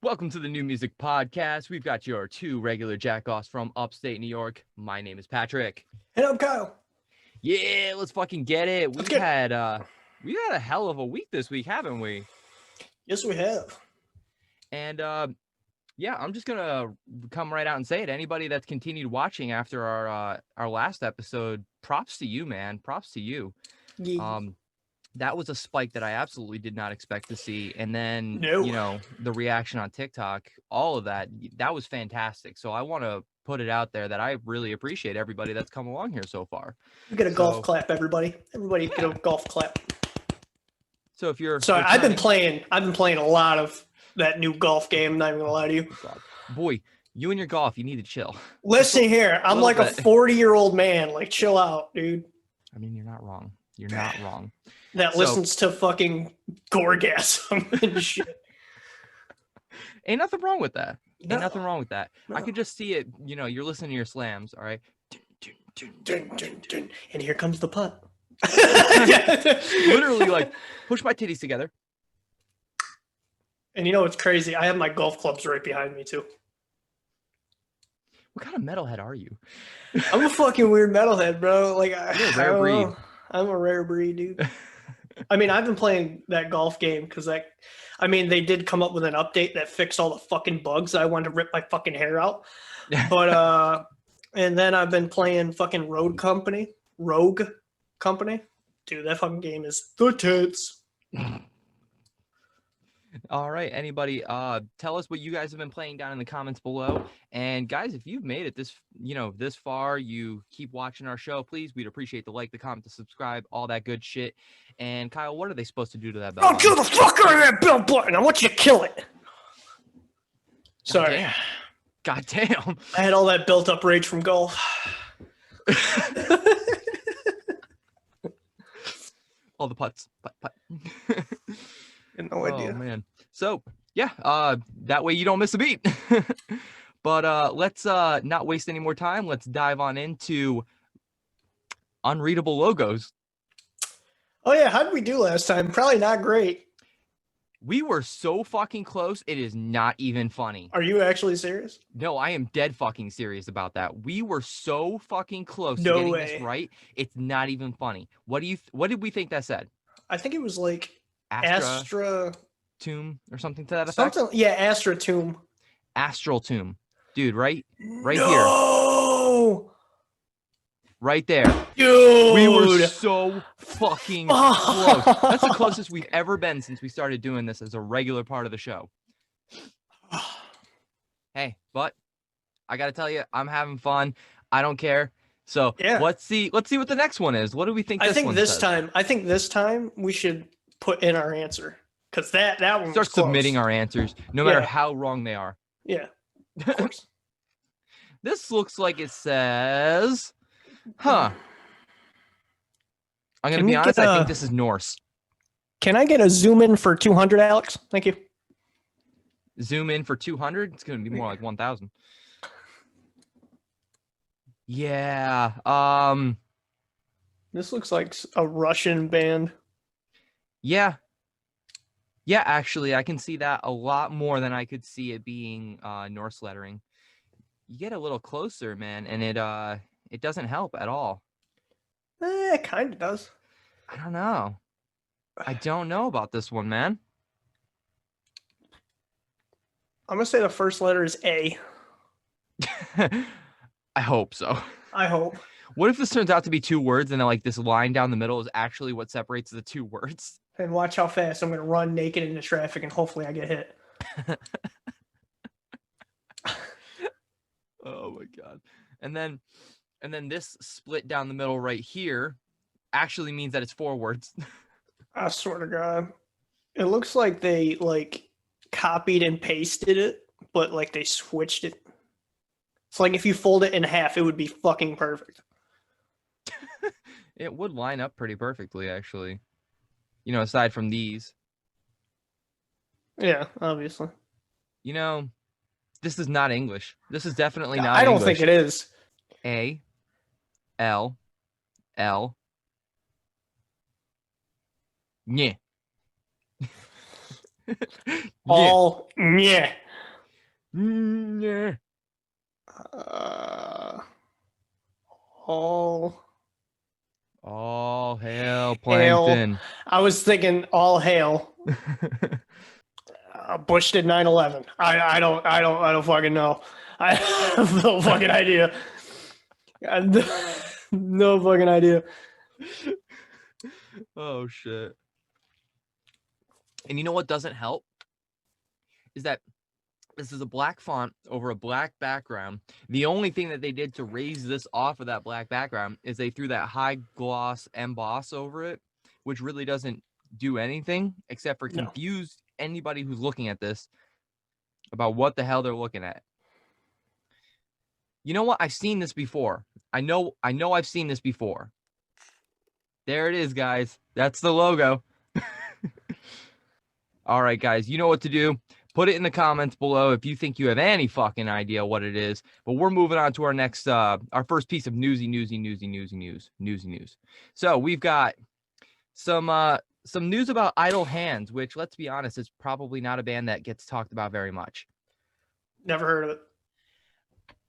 Welcome to the New Music Podcast. We've got your two regular jackoffs from upstate New York. My name is Patrick. And I'm Kyle. Yeah, let's fucking get it. Let's We get had a hell of a week this week, haven't we? Yes, we have. And yeah, I'm just gonna come right out and say it. Anybody that's continued watching after our last episode, props to you, man. Props to you. Yeah. That was a spike that I absolutely did not expect to see. And then, No. you know, the reaction on TikTok, all of that was fantastic. So I want to put it out there that I really appreciate everybody that's come along here so far. We get a golf clap, everybody. Everybody get a golf clap. So if you're Sorry, I've been playing a lot of that new golf game, not even gonna lie to you. Boy, you and your golf, you need to chill. Listen here, I'm like a 40-year-old man. Like, chill out, dude. I mean, you're not wrong. You're not wrong. That listens to fucking Gorgasm and shit. Ain't nothing wrong with that. No. Ain't nothing wrong with that. No. I could just see it, you know, you're listening to your slams, all right? Dun, dun, dun. And here comes the putt. Literally, like, push my titties together. And you know what's crazy? I have my golf clubs right behind me, too. What kind of metalhead are you? I'm a fucking weird metalhead, bro. Like, You're a rare breed. I'm a rare breed, dude. I mean, I've been playing that golf game because, like, I mean, they did come up with an update that fixed all the fucking bugs. I wanted to rip my fucking hair out. But, and then I've been playing fucking Rogue Company. Dude, that fucking game is the tits. All right, anybody, tell us what you guys have been playing down in the comments below. And guys, if you've made it this far, you keep watching our show, please. We'd appreciate the like, the comment, the subscribe, all that good shit. And Kyle, what are they supposed to do to that bell? Oh, kill the fuck out of that bell button. I want you to kill it. Sorry. God damn. I had all that built up rage from golf. All the putts. Putt. No idea. Oh man. So yeah, that way you don't miss a beat. But let's not waste any more time. Let's dive on into unreadable logos. Oh yeah, how did we do last time? Probably not great. We were so fucking close. It is not even funny. Are you actually serious? No, I am dead fucking serious about that. We were so fucking close to No getting way. this right. It's not even funny. What did we think that said? I think it was like Astra tomb or something to that effect. Yeah, Astra tomb. Astral tomb, dude. Right No! here, right there. Dude, We were so fucking close. That's the closest we've ever been since we started doing this as a regular part of the show. Hey, but I gotta tell you, I'm having fun. I don't care. So Yeah. let's see what the next one is. What do we think? I think this time we should put in our answer because that one Start was close. submitting our answers, no matter how wrong they are. Yeah, of course. This looks like it says, huh? I'm gonna be honest. I think this is Norse. Can I get a zoom in for 200, Alex? Thank you. Zoom in for 200. It's gonna be more like 1,000. Yeah. This looks like a Russian band. Yeah. Yeah, actually, I can see that a lot more than I could see it being Norse lettering. You get a little closer, man, and it doesn't help at all. It kind of does. I don't know. I don't know about this one, man. I'm gonna say the first letter is A. I hope so. I hope. What if this turns out to be two words and then like this line down the middle is actually what separates the two words? And watch how fast I'm going to run naked into traffic and hopefully I get hit. Oh my God. And then this split down the middle right here actually means that it's four words. I swear to God. It looks like they like copied and pasted it, but like they switched it. It's like if you fold it in half, it would be fucking perfect. It would line up pretty perfectly, actually. You know, aside from these. Yeah, obviously. You know, this is not English. This is definitely not I don't English. think it is. A, L, L, Nye. All yeah. Yeah. All All hail hail. plankton. I was thinking all hail. Bush did 9/11. I don't fucking know. I have no fucking idea. No fucking idea. Oh shit. And you know what doesn't help? Is that this is a black font over a black background. The only thing that they did to raise this off of that black background is they threw that high gloss emboss over it, which really doesn't do anything except for No. confuse anybody who's looking at this about what the hell they're looking at. You know what? I've seen this before. I know I've seen this before. There it is, guys. That's the logo. All right, guys, you know what to do. Put it in the comments below if you think you have any fucking idea what it is. But we're moving on to our next, our first piece of news. So we've got some news about Idle Hands, which, let's be honest, is probably not a band that gets talked about very much. Never heard of it.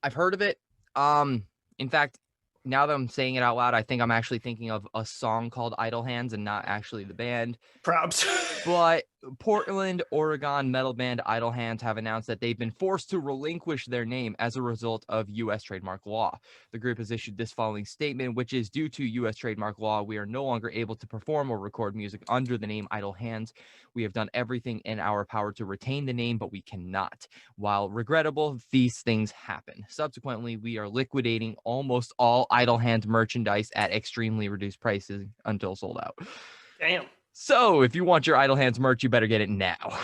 I've heard of it. In fact, now that I'm saying it out loud, I think I'm actually thinking of a song called Idle Hands and not actually the band. Props. But Portland, Oregon metal band Idle Hands have announced that they've been forced to relinquish their name as a result of U.S. trademark law. The group has issued this following statement, which is due to U.S. trademark law, we are no longer able to perform or record music under the name Idle Hands. We have done everything in our power to retain the name, but we cannot. While regrettable, these things happen. Subsequently, we are liquidating almost all Idle Hands merchandise at extremely reduced prices until sold out. Damn. So if you want your Idle Hands merch, you better get it now.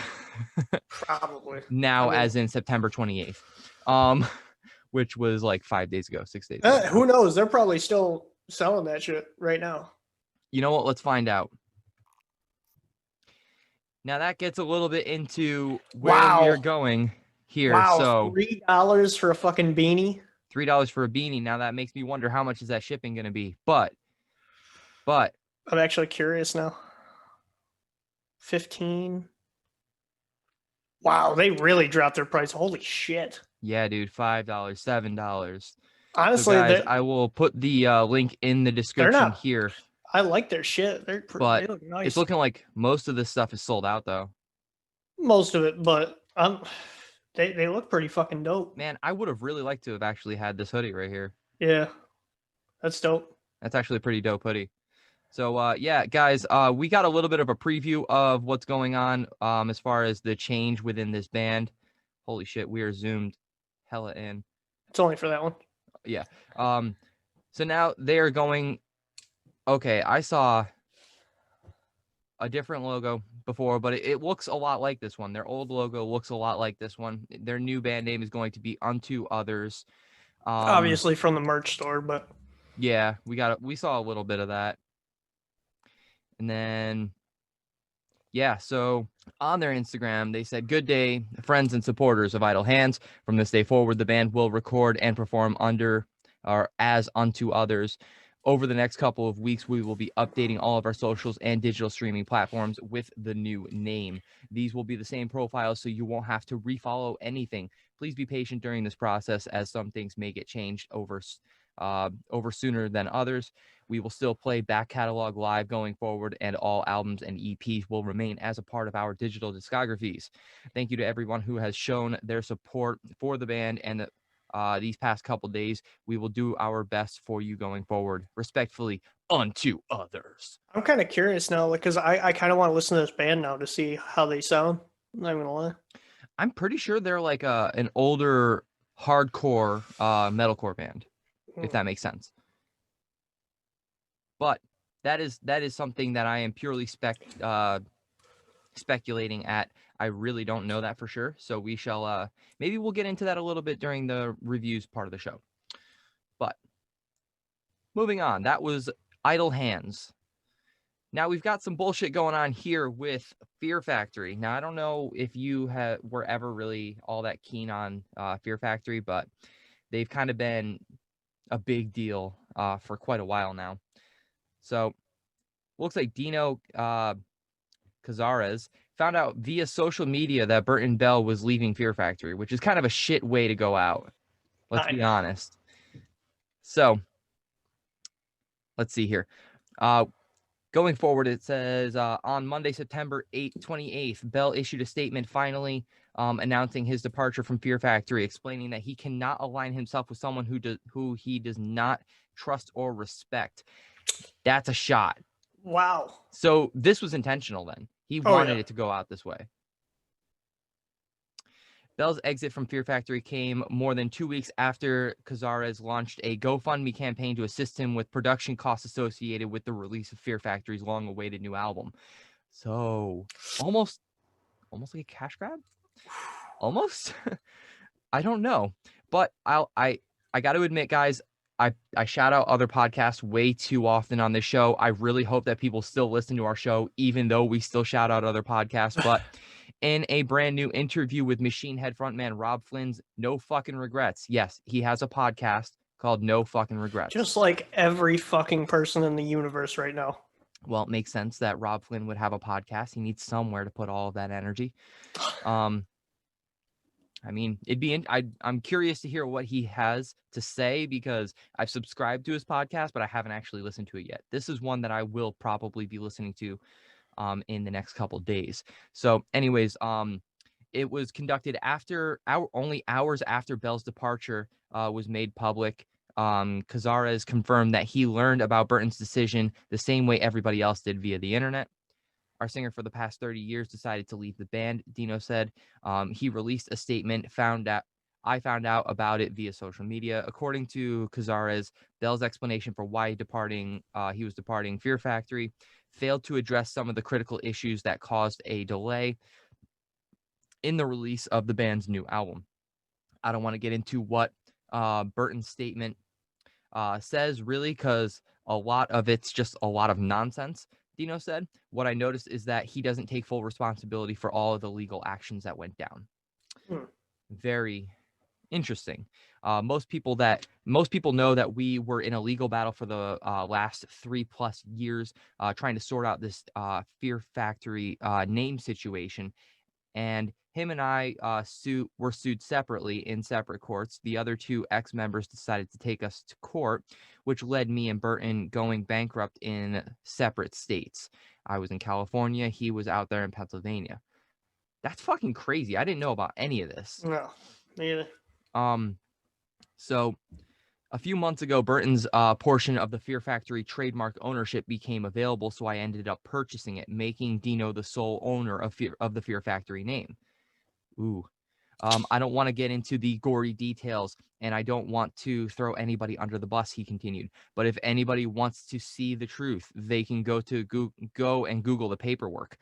Probably. Now, as in September 28th, which was like 5 days ago, 6 days ago. Who knows? They're probably still selling that shit right now. You know what? Let's find out. Now that gets a little bit into where we are going here. Wow, So $3 for a fucking beanie. $3 for a beanie. Now that makes me wonder how much is that shipping going to be? But I'm actually curious now. 15. Wow, they really dropped their price. Holy shit. yeah, dude, $5, $7. Honestly, so guys, I will put the link in the description here. I like their shit. They look nice. It's looking like most of this stuff is sold out though. Most of it, but they look pretty fucking dope. Man, I would have really liked to have actually had this hoodie right here. Yeah, that's dope. That's actually a pretty dope hoodie. So, yeah, guys, we got a little bit of a preview of what's going on as far as the change within this band. Holy shit, we are zoomed hella in. It's only for that one. Yeah. So now they are going. Okay, I saw a different logo before, but it looks a lot like this one. Their old logo looks a lot like this one. Their new band name is going to be Unto Others. Obviously from the merch store, but yeah, we saw a little bit of that. And then, yeah, so on their Instagram, they said, "Good day, friends and supporters of Idle Hands. From this day forward, the band will record and perform under or as Unto Others. Over the next couple of weeks, we will be updating all of our socials and digital streaming platforms with the new name. These will be the same profiles, so you won't have to refollow anything. Please be patient during this process, as some things may get changed over sooner than others. We will still play back catalog live going forward, and all albums and EPs will remain as a part of our digital discographies. Thank you to everyone who has shown their support for the band and these past couple days. We will do our best for you going forward. Respectfully, Unto Others." I'm kind of curious now because I kind of want to listen to this band now to see how they sound. I'm not gonna lie. I'm pretty sure they're like an older hardcore metalcore band, if that makes sense. But that is something that I am purely speculating at. I really don't know that for sure. So we shall maybe we'll get into that a little bit during the reviews part of the show. But moving on, that was Idle Hands. Now we've got some bullshit going on here with Fear Factory. Now I don't know if you were ever really all that keen on Fear Factory, but they've kind of been a big deal for quite a while now. So looks like Dino Cazares found out via social media that Burton Bell was leaving Fear Factory, which is kind of a shit way to go out. Let's be honest. So let's see here. Going forward, it says on Monday, September 28th, Bell issued a statement finally announcing his departure from Fear Factory, explaining that he cannot align himself with someone who he does not trust or respect. That's a shot. Wow. So this was intentional then. He wanted it to go out this way. Bell's exit from Fear Factory came more than 2 weeks after Cazares launched a GoFundMe campaign to assist him with production costs associated with the release of Fear Factory's long-awaited new album. So almost like a cash grab? Almost? I don't know. But I got to admit, guys, I shout out other podcasts way too often on this show. I really hope that people still listen to our show, even though we still shout out other podcasts. But in a brand new interview with Machine Head frontman Rob Flynn's No Fucking Regrets. Yes, he has a podcast called No Fucking Regrets. Just like every fucking person in the universe right now. Well, it makes sense that Rob Flynn would have a podcast. He needs somewhere to put all of that energy. I mean, I'm curious to hear what he has to say, because I've subscribed to his podcast, but I haven't actually listened to it yet. This is one that I will probably be listening to in the next couple days. So anyways, it was conducted only hours after Bell's departure was made public. Cazares confirmed that he learned about Burton's decision the same way everybody else did, via the internet. Our singer for the past 30 years decided to leave the band, Dino said. He released a statement, I found out about it via social media. According to Cazares, Bell's explanation for why he was departing Fear Factory failed to address some of the critical issues that caused a delay in the release of the band's new album. I don't want to get into what Burton's statement says, really, because a lot of it's just a lot of nonsense, Dino said. What I noticed is that he doesn't take full responsibility for all of the legal actions that went down. Very interesting. Most people know that we were in a legal battle for the last 3+ years, trying to sort out this Fear Factory name situation. And him and I were sued separately in separate courts. The other two ex-members decided to take us to court, which led me and Burton going bankrupt in separate states. I was in California. He was out there in Pennsylvania. That's fucking crazy. I didn't know about any of this. No, neither. So a few months ago, Burton's portion of the Fear Factory trademark ownership became available, so I ended up purchasing it, making Dino the sole owner of the Fear Factory name. Ooh. I don't want to get into the gory details, and I don't want to throw anybody under the bus, he continued. But if anybody wants to see the truth, they can go and Google the paperwork.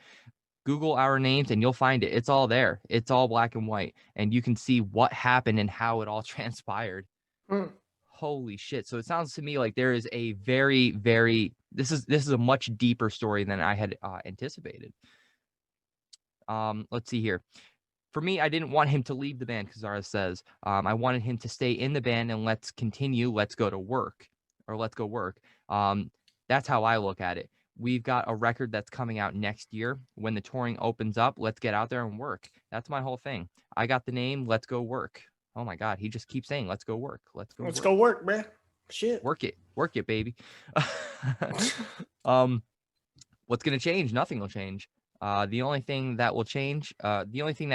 Google our names and you'll find it. It's all there. It's all black and white, and you can see what happened and how it all transpired. Holy shit. So it sounds to me like there is a very, very, this is a much deeper story than I had anticipated. Let's see here. For me, I didn't want him to leave the band, Cazares says. I wanted him to stay in the band and let's go work. That's how I look at it. We've got a record that's coming out next year. When the touring opens up, let's get out there and work. That's my whole thing. I got the name, let's go work. Oh my God, he just keeps saying, let's go work. Let's go work, man. Shit. Work it, baby. What's going to change? Nothing will change. The only thing that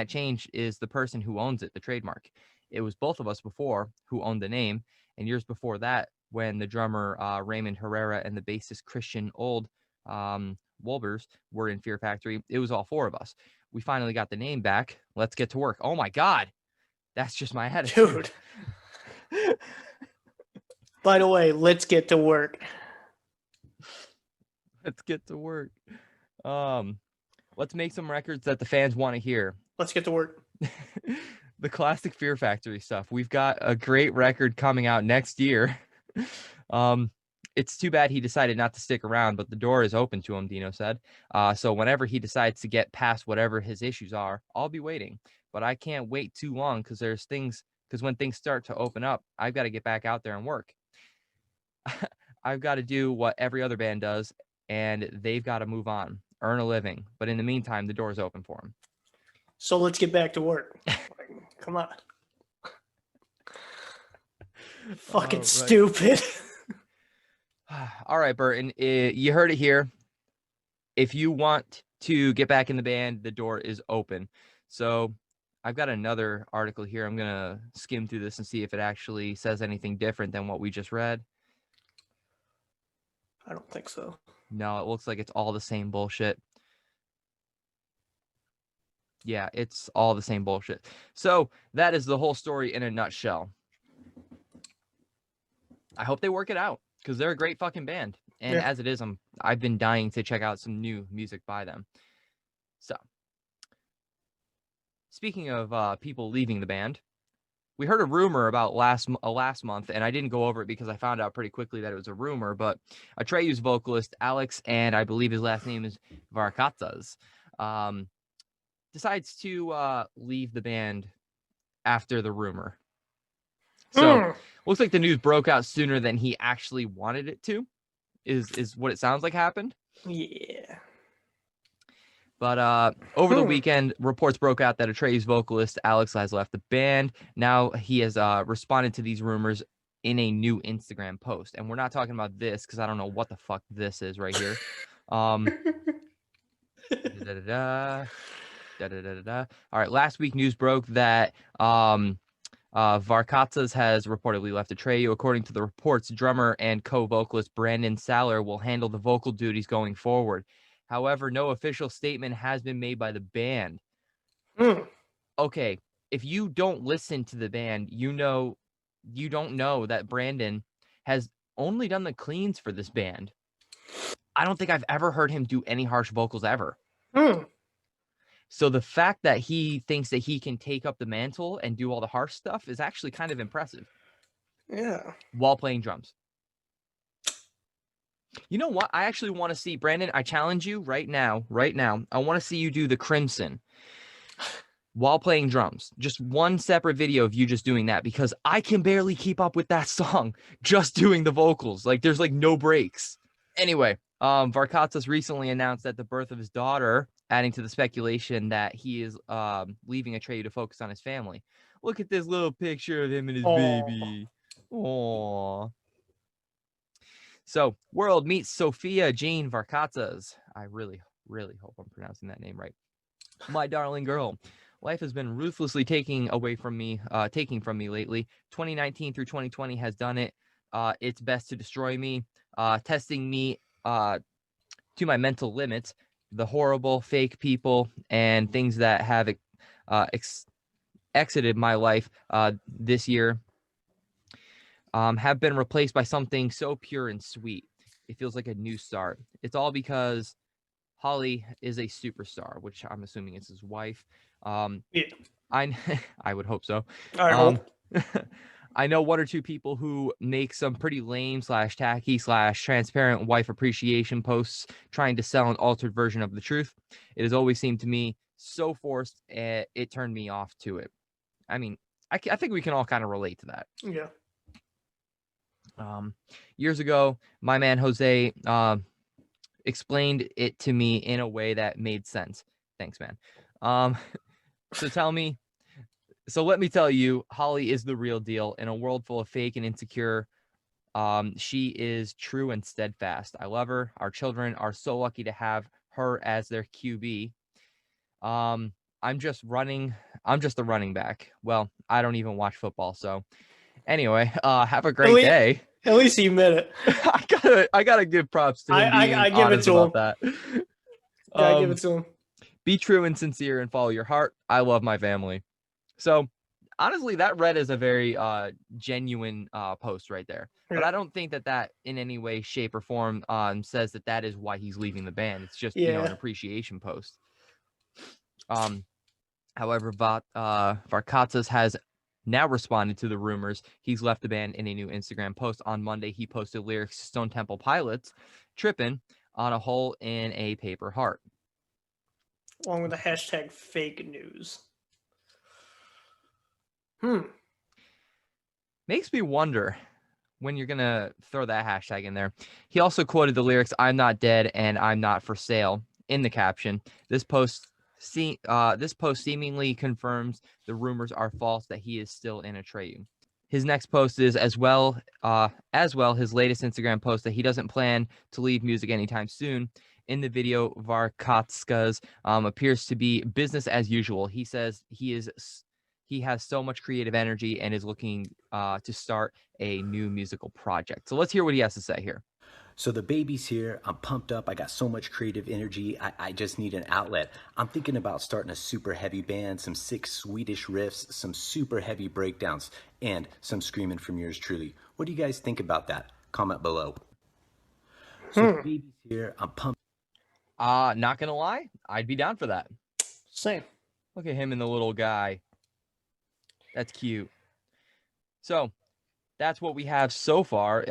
changed is the person who owns it, the trademark. It was both of us before who owned the name, and years before that, when the drummer Raymond Herrera and the bassist Christian Wolbers were in Fear Factory, it was all four of us. We finally got the name back. Let's get to work. Oh my God, that's just my attitude. Dude. By the way, let's get to work. Let's get to work. Let's make some records that the fans want to hear. Let's get to work. The classic Fear Factory stuff. We've got a great record coming out next year. It's too bad he decided not to stick around, but the door is open to him, Dino said. So whenever he decides to get past whatever his issues are, I'll be waiting. But I can't wait too long because when things start to open up, I've got to get back out there and work. I've got to do what every other band does, and they've got to move on. earn a living. But in the meantime, the door is open for him. So let's get back to work. Come on. Fucking Right. stupid. All right, Burton, you heard it here. If you want to get back in the band, the door is open. So I've got another article here. I'm going to skim through this and see if it actually says anything different than what we just read. I don't think so. No, it looks like it's all the same bullshit. Yeah, it's all the same bullshit. So that is the whole story in a nutshell. I hope they work it out because they're a great fucking band. And as it is, I've been dying to check out some new music by them. So, speaking of people leaving the band, we heard a rumor about last month, and I didn't go over it because I found out pretty quickly that it was a rumor. But Atreyu's vocalist Alex, and I believe his last name is Varketzas, decides to leave the band after the rumor. So looks like the news broke out sooner than he actually wanted it to. Is what it sounds like happened. Yeah. But over the weekend, reports broke out that Atreyu's vocalist Alex has left the band. Now he has responded to these rumors in a new Instagram post. And we're not talking about this because I don't know what the fuck this is right here. All right, last week news broke that Varketzas has reportedly left Atreyu. According to the reports, drummer and co-vocalist Brandon Saller will handle the vocal duties going forward. However, no official statement has been made by the band. Okay, if you don't listen to the band, you don't know that Brandon has only done the cleans for this band. I don't think I've ever heard him do any harsh vocals ever. So the fact that he thinks that he can take up the mantle and do all the harsh stuff is actually kind of impressive. Yeah. While playing drums. You know what? I actually want to see, Brandon, I challenge you right now. I want to see you do the Crimson while playing drums. Just one separate video of you just doing that because I can barely keep up with that song just doing the vocals. Like there's like no breaks. Anyway, Varketzas recently announced that the birth of his daughter, adding to the speculation that he is leaving Atreyu to focus on his family. Look at this little picture of him and his baby. Aww. So, world meets Sophia Jean Varketzas. I really, really hope I'm pronouncing that name right. My darling girl. Life has been ruthlessly taking from me lately. 2019 through 2020 has done it. It's best to destroy me, testing me to my mental limits. The horrible fake people and things that have exited my life this year have been replaced by something so pure and sweet. It feels like a new start. It's all because Holly is a superstar, which I'm assuming is his wife. Yeah. I would hope so. I hope. I know one or two people who make some pretty lame / tacky / transparent wife appreciation posts trying to sell an altered version of the truth. It has always seemed to me so forced, it turned me off to it. I mean, I think we can all kind of relate to that. Yeah. Years ago, my man Jose explained it to me in a way that made sense. Thanks, man. So let me tell you, Holly is the real deal. In a world full of fake and insecure, she is true and steadfast. I love her. Our children are so lucky to have her as their QB. I'm just a running back. Well, I don't even watch football, so anyway, have a great day. At least he admit it. I gotta give props to him. I give it to him. That. I give it to him. Be true and sincere and follow your heart. I love my family. So honestly, that read as a very genuine post right there. But I don't think that in any way, shape, or form says that is why he's leaving the band. It's just an appreciation post. However, Varketzas has now responded to the rumors. He's left the band in a new Instagram post. On Monday, he posted lyrics to Stone Temple Pilots, Trippin' on a hole in a paper heart. Along with the hashtag fake news. Makes me wonder when you're going to throw that hashtag in there. He also quoted the lyrics, "I'm not dead and I'm not for sale," in the caption. This post seemingly confirms the rumors are false that he is still in Atreyu. His next post is as well his latest Instagram post that he doesn't plan to leave music anytime soon. In the video, Varketzas appears to be business as usual. He says he has so much creative energy and is looking to start a new musical project. So let's hear what he has to say here. So the baby's here. I'm pumped up. I got so much creative energy. I just need an outlet. I'm thinking about starting a super heavy band, some sick Swedish riffs, some super heavy breakdowns, and some screaming from yours truly. What do you guys think about that? Comment below. So the baby's here. I'm pumped. Not gonna lie, I'd be down for that. Same. Look at him and the little guy. That's cute. So that's what we have so far.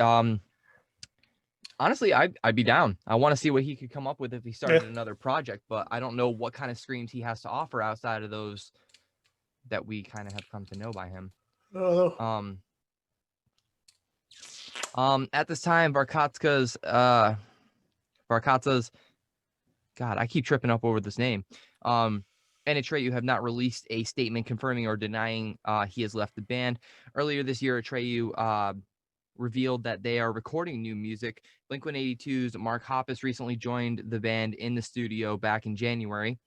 Honestly, I'd be down. I want to see what he could come up with if he started another project, but I don't know what kind of screams he has to offer outside of those that we kind of have come to know by him. At this time, Varketzas, God, I keep tripping up over this name. And Atreyu have not released a statement confirming or denying he has left the band. Earlier this year, Atreyu revealed that they are recording new music. Blink-182's Mark Hoppus recently joined the band in the studio back in January.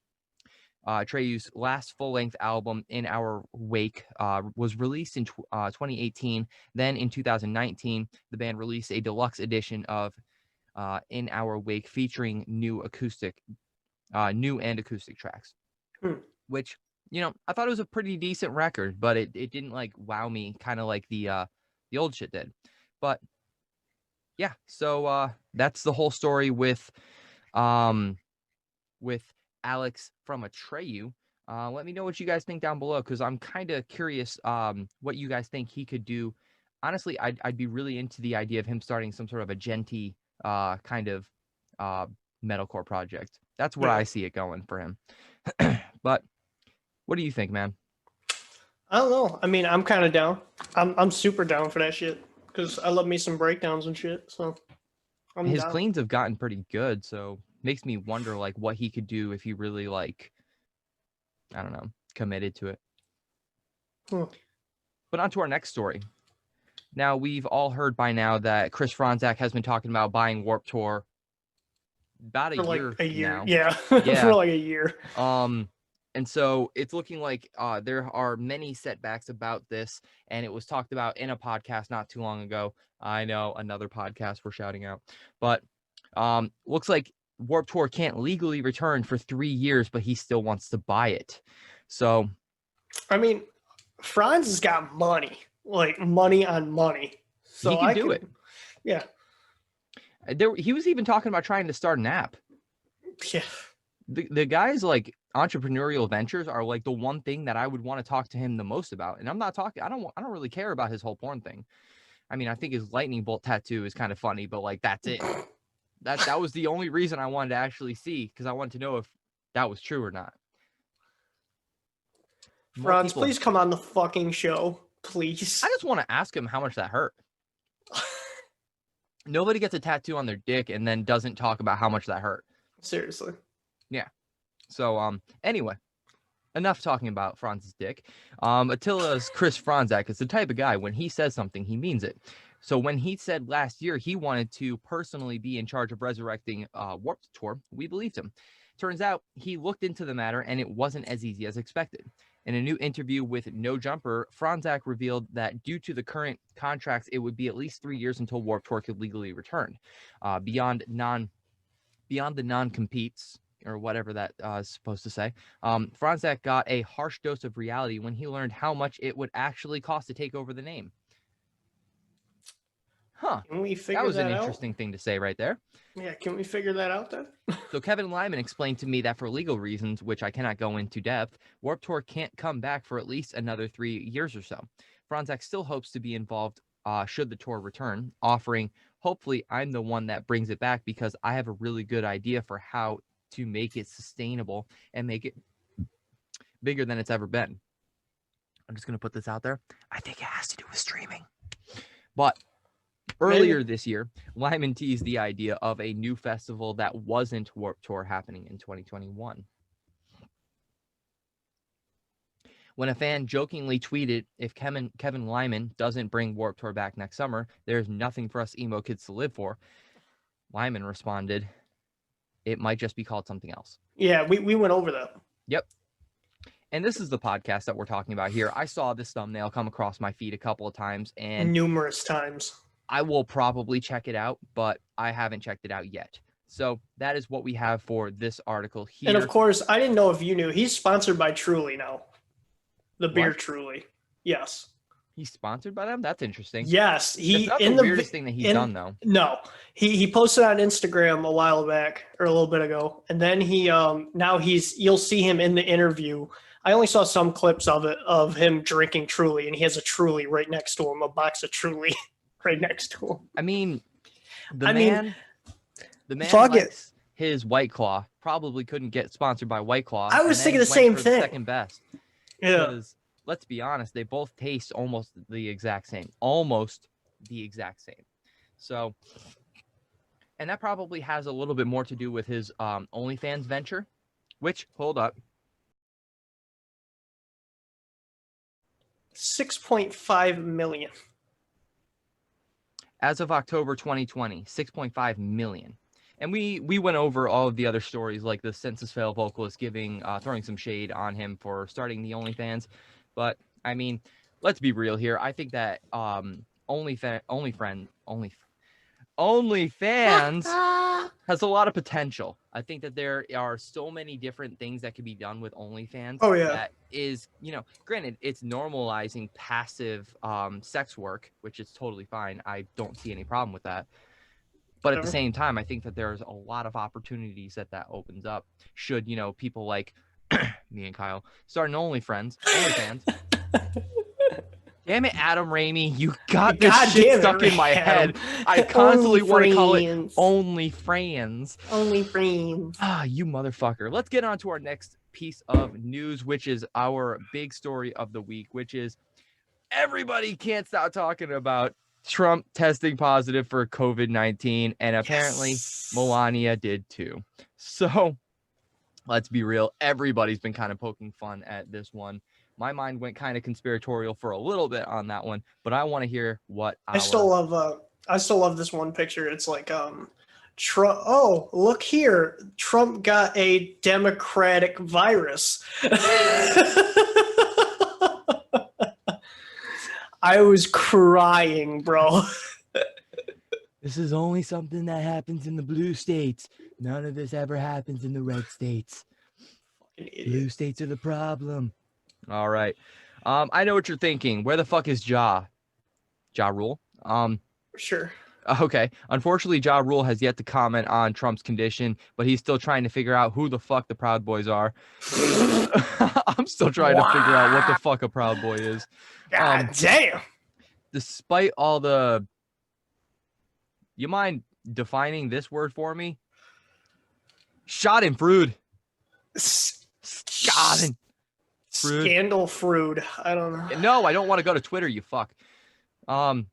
Atreyu's last full-length album, In Our Wake, was released in 2018. Then in 2019, the band released a deluxe edition of In Our Wake featuring new and acoustic tracks, which, you know, I thought it was a pretty decent record, but it didn't like wow me, kind of like the old shit did. But yeah, so that's the whole story with Alex from Atreyu. Let me know what you guys think down below, because I'm kind of curious what you guys think he could do. Honestly, I'd be really into the idea of him starting some sort of a genty kind of metalcore project. That's where I see it going for him. But what do you think, man? I don't know. I mean, I'm kind of down. I'm super down for that shit because I love me some breakdowns and shit. So his down. cleans have gotten pretty good, so makes me wonder like what he could do if he really like, I don't know, committed to it. But on to our next story. Now, we've all heard by now that Chris Fronzak has been talking about buying Warped Tour about a year now. Yeah. For like a year. And so it's looking like there are many setbacks about this, and it was talked about in a podcast not too long ago. I know, another podcast we're shouting out, but looks like Warped Tour can't legally return for 3 years, but he still wants to buy it. So, I mean, Fronz has got money, like money on money. So he can do it. Yeah. He was even talking about trying to start an app. Yeah. The guy's like entrepreneurial ventures are like the one thing that I would want to talk to him the most about. And I'm not talking, I don't really care about his whole porn thing. I mean, I think his lightning bolt tattoo is kind of funny, but like, that's it. That was the only reason I wanted to actually see, because I wanted to know if that was true or not. Fronz, please come on the fucking show, please. I just want to ask him how much that hurt. Nobody gets a tattoo on their dick and then doesn't talk about how much that hurt. Seriously. Yeah. So, anyway, enough talking about Franz's dick. Attila's Chris Fronzak is the type of guy, when he says something, he means it. So when he said last year he wanted to personally be in charge of resurrecting Warped Tour, we believed him. Turns out he looked into the matter, and it wasn't as easy as expected. In a new interview with No Jumper, Fronzak revealed that due to the current contracts, it would be at least 3 years until Warped Tour could legally return. Beyond the non-competes, or whatever that is supposed to say, Fronzak got a harsh dose of reality when he learned how much it would actually cost to take over the name. Huh. Can we figure that was that an out? interesting thing to say right there. Yeah, can we figure that out then? So Kevin Lyman explained to me that for legal reasons, which I cannot go into depth, Warped Tour can't come back for at least another 3 years or so. Fronzak still hopes to be involved should the tour return, offering, hopefully I'm the one that brings it back because I have a really good idea for how to make it sustainable and make it bigger than it's ever been. I'm just going to put this out there. I think it has to do with streaming. But Earlier this year, Lyman teased the idea of a new festival that wasn't Warped Tour happening in 2021. When a fan jokingly tweeted, if Kevin Lyman doesn't bring Warped Tour back next summer, there's nothing for us emo kids to live for, Lyman responded, it might just be called something else. Yeah, we went over that. Yep. And this is the podcast that we're talking about here. I saw this thumbnail come across my feed a couple of times, and numerous times. I will probably check it out, but I haven't checked it out yet. So that is what we have for this article here. And of course, I didn't know if you knew, he's sponsored by Truly now. The beer What? Truly. Yes. He's sponsored by them? That's interesting. Yes. That's not the weirdest thing that he's done, though. No. He posted on Instagram a while back, or a little bit ago. And then he now you'll see him in the interview. I only saw some clips of it, of him drinking Truly, and he has a Truly right next to him, a box of Truly right next to him. I mean, the man fuck likes his White Claw. Probably couldn't get sponsored by White Claw. I was thinking the same thing. Second best. Yeah. Because let's be honest, they both taste almost the exact same. Almost the exact same. So, and that probably has a little bit more to do with his OnlyFans venture, which, hold up. 6.5 million. As of October 2020, 6.5 million. And we went over all of the other stories, like the Census Fail vocalist throwing some shade on him for starting the OnlyFans. But I mean, let's be real here. I think that OnlyFans has a lot of potential. I think that there are so many different things that can be done with OnlyFans. Oh, yeah. That is, granted, it's normalizing passive sex work, which is totally fine. I don't see any problem with that. But at the same time, I think that there's a lot of opportunities that opens up. Should, people like me and Kyle start an OnlyFans. Damn it, Adam Raimi, you got this shit stuck in my head. I constantly want to call it OnlyFans. OnlyFans. Ah, you motherfucker. Let's get on to our next piece of news, which is our big story of the week, which is everybody can't stop talking about Trump testing positive for COVID-19, and apparently Melania did too. So let's be real. Everybody's been kind of poking fun at this one. My mind went kind of conspiratorial for a little bit on that one, but I want to hear what I still love this one picture. It's like Trump. Oh, look here. Trump got a Democratic virus. I was crying, bro. This is only something that happens in the blue states. None of this ever happens in the red states. Blue states are the problem. All right. I know what you're thinking. Where the fuck is Ja? Ja Rule? Sure. Okay. Unfortunately, Ja Rule has yet to comment on Trump's condition, but he's still trying to figure out who the fuck the Proud Boys are. I'm still trying to figure out what the fuck a Proud Boy is. God damn. Despite all the... You mind defining this word for me? Schadenfreude. Schadenfreude. Scandal Fruit. I don't know. No, I don't want to go to Twitter, you fuck. Fun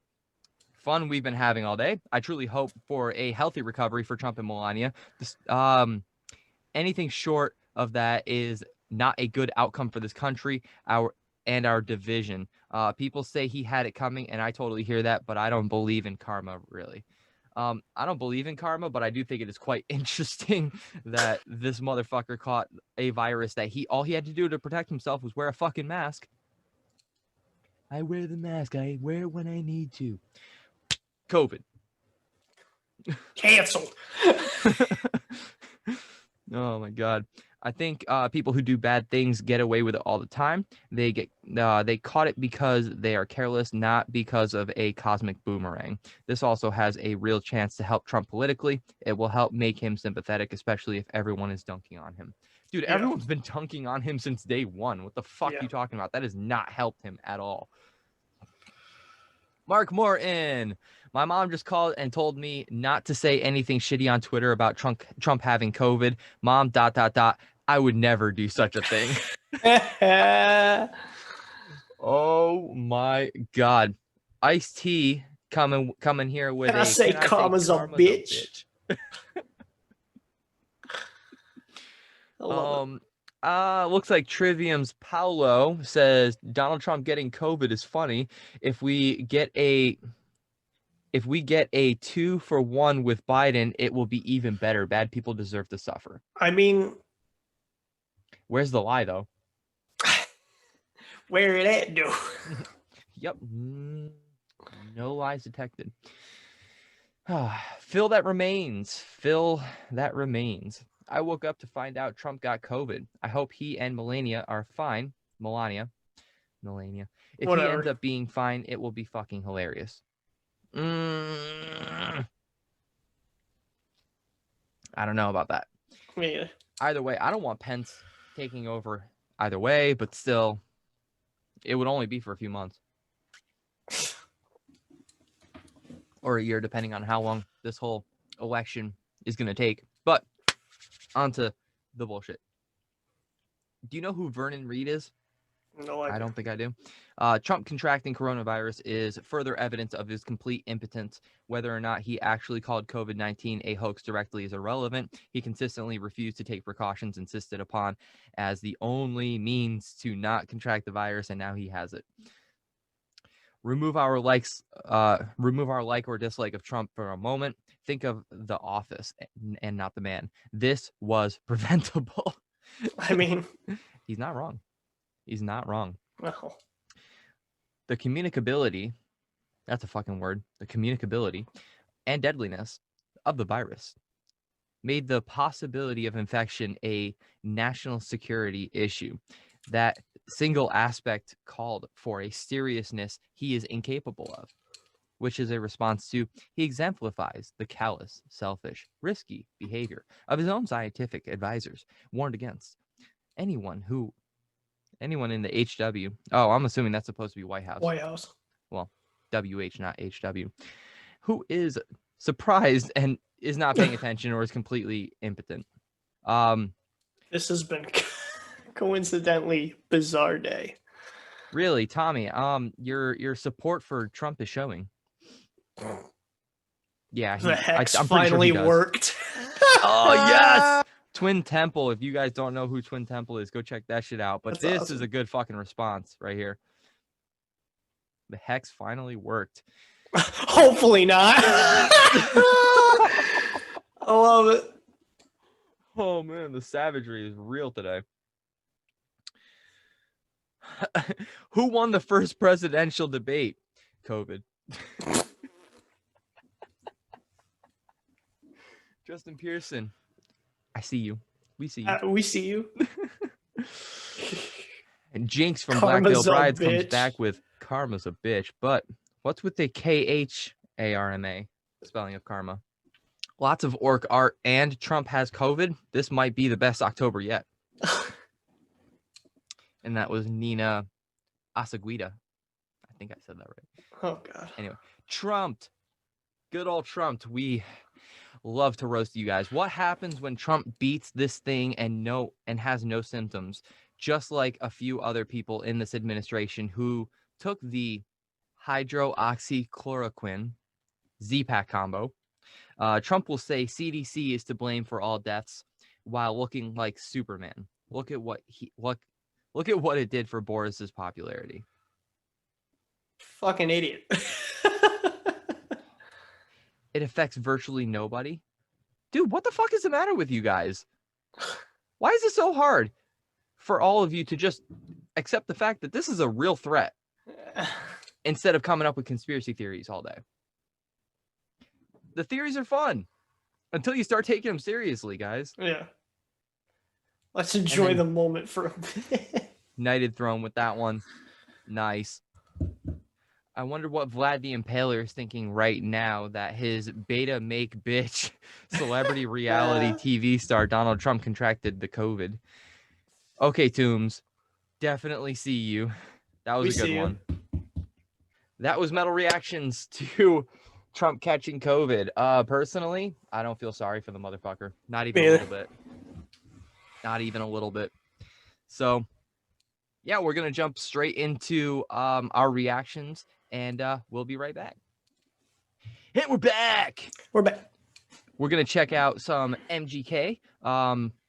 we've been having all day. I truly hope for a healthy recovery for Trump and Melania. Anything short of that is not a good outcome for this country, our division. People say he had it coming, and I totally hear that, but I don't believe in karma, really. I don't believe in karma, but I do think it is quite interesting that this motherfucker caught a virus that all he had to do to protect himself was wear a fucking mask. I wear the mask. I wear it when I need to. COVID. Canceled. Oh my God. I think people who do bad things get away with it all the time. They caught it because they are careless, not because of a cosmic boomerang. This also has a real chance to help Trump politically. It will help make him sympathetic, especially if everyone is dunking on him. Dude, everyone's been dunking on him since day one. What the fuck are you talking about? That has not helped him at all. Mark Morton. My mom just called and told me not to say anything shitty on Twitter about Trump having COVID. Mom, ... I would never do such a thing. Oh my God. Ice-T coming here with Can I say karma's a bitch? I love it. Looks like Trivium's Paolo says Donald Trump getting COVID is funny. If we get a 2-for-1 with Biden, it will be even better. Bad people deserve to suffer. I mean, where's the lie though? Where it at, dude? Yep. No lies detected. Phil, that remains. I woke up to find out Trump got COVID. I hope he and Melania are fine. Melania. If Whatever. he ends up being fine, it will be fucking hilarious. I don't know about that. Yeah. Either way, I don't want Pence taking over either way, but still, it would only be for a few months. Or a year, depending on how long this whole election is going to take. But onto the bullshit. Do you know who Vernon Reed is? No idea. I don't think I do. Trump contracting coronavirus is further evidence of his complete impotence. Whether or not he actually called COVID-19 a hoax directly is irrelevant. He consistently refused to take precautions insisted upon as the only means to not contract the virus, and now he has it. Remove our like or dislike of Trump for a moment. Think of The Office and not the man. This was preventable. I mean, he's not wrong. He's not wrong. No. The communicability, that's a fucking word, the communicability and deadliness of the virus made the possibility of infection a national security issue. That single aspect called for a seriousness he is incapable of, which is a response to he exemplifies the callous, selfish, risky behavior of his own scientific advisors, warned against anyone in the HW. Oh, I'm assuming that's supposed to be White House. White House. Well, WH, not HW. Who is surprised and is not paying attention or is completely impotent. This has been coincidentally bizarre day. Really, Tommy, your support for Trump is showing. Yeah, The hex I'm finally pretty sure he does. worked. Oh, yes! Twin Temple. If you guys don't know who Twin Temple is, go check that shit out. But That's this awesome. is a good fucking response right here. The hex finally worked. Hopefully not. I love it. Oh, man, the savagery is real today. Who won the first presidential debate? COVID. Justin Pearson. I see you. We see you. We see you. And Jinx from Karma's Blackville a Brides comes bitch. back with karma's a bitch. But what's with the KHARMA spelling of karma? Lots of orc art and Trump has COVID. This might be the best October yet. And that was Nina Asaguida. I think I said that right. Oh, God. Anyway, Trump. Good old Trump. We love to roast you guys. What happens when Trump beats this thing and has no symptoms? Just like a few other people in this administration who took the hydroxychloroquine Z-Pack combo. Trump will say CDC is to blame for all deaths while looking like Superman. Look at what it did for Boris's popularity. Fucking idiot. It affects virtually nobody. Dude, what the fuck is the matter with you guys? Why is it so hard for all of you to just accept the fact that this is a real threat instead of coming up with conspiracy theories all day? The theories are fun until you start taking them seriously, guys. Yeah. Let's enjoy then- the moment for a bit. Knighted Throne with that one. Nice. I wonder what Vlad the Impaler is thinking right now that his beta make bitch celebrity reality TV star Donald Trump contracted the COVID. Okay, Toombs. Definitely see you. That was We a good see you. one. That was Metal Reactions to Trump catching COVID. Personally, I don't feel sorry for the motherfucker. Not even a little bit. Not even a little bit. So, yeah, we're going to jump straight into our reactions, and we'll be right back. And we're back. We're back. We're gonna check out some MGK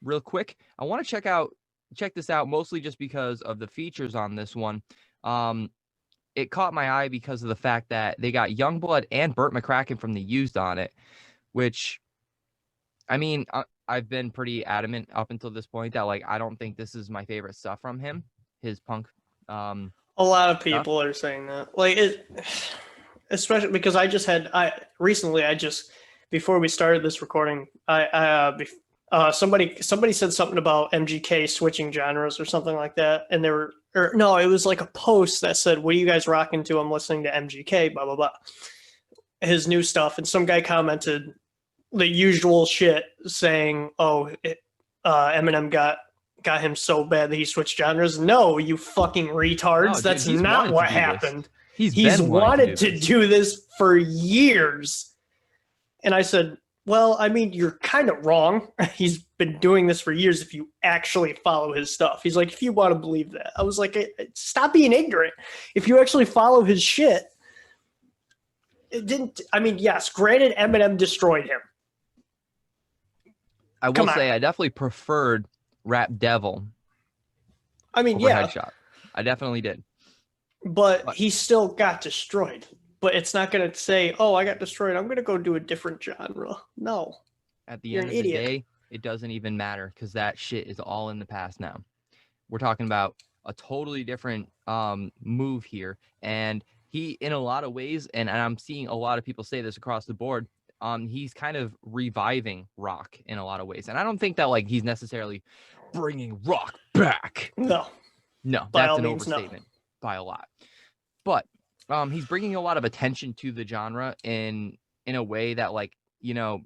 real quick. I want to check this out mostly just because of the features on this one. It caught my eye because of the fact that they got Yungblud and Bert McCracken from the Used on it, which, I mean, I've been pretty adamant up until this point that like I don't think this is my favorite stuff from him. His punk. A lot of people are saying that, like it. Especially because recently before we started this recording, somebody said something about MGK switching genres or something like that, and it was like a post that said, "What are you guys rocking to? I'm listening to MGK, blah blah blah, his new stuff." And some guy commented the usual shit, saying, "Oh, Eminem got him so bad that he switched genres." No, you fucking retards, No, that's dude, not what happened. He's wanted to do this for years. And I said, well, I mean, you're kind of wrong. He's been doing this for years if you actually follow his stuff. He's like, if you want to believe that. I was like, stop being ignorant. If you actually follow his shit, it didn't. I mean, yes, granted, Eminem destroyed him. I will say I definitely preferred Rap Devil. I mean, over yeah. Headshot. I definitely did. But he still got destroyed. But it's not going to say, oh, I got destroyed, I'm going to go do a different genre. No. At the end of the day, it doesn't even matter because that shit is all in the past now. We're talking about a totally different move here. And he, in a lot of ways, and I'm seeing a lot of people say this across the board, he's kind of reviving rock in a lot of ways. And I don't think that like he's necessarily bringing rock back. No, that's an overstatement by a lot. But he's bringing a lot of attention to the genre in a way that, like, you know,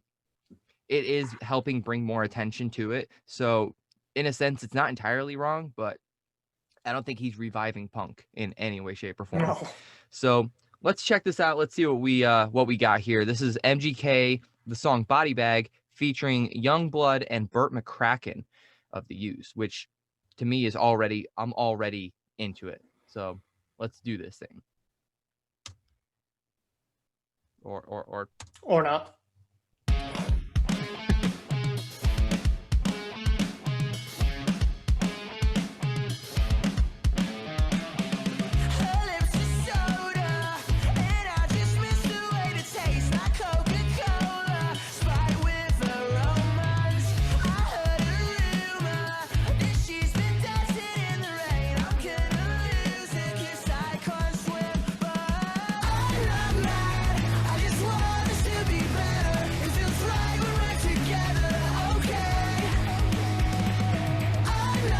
it is helping bring more attention to it. So in a sense, it's not entirely wrong, but I don't think he's reviving punk in any way, shape, or form. No. So let's check this out. Let's see what we got here. This is MGK, the song Body Bag, featuring Yungblud and Bert McCracken of the Used, which to me is I'm already into it. So let's do this thing. Or not.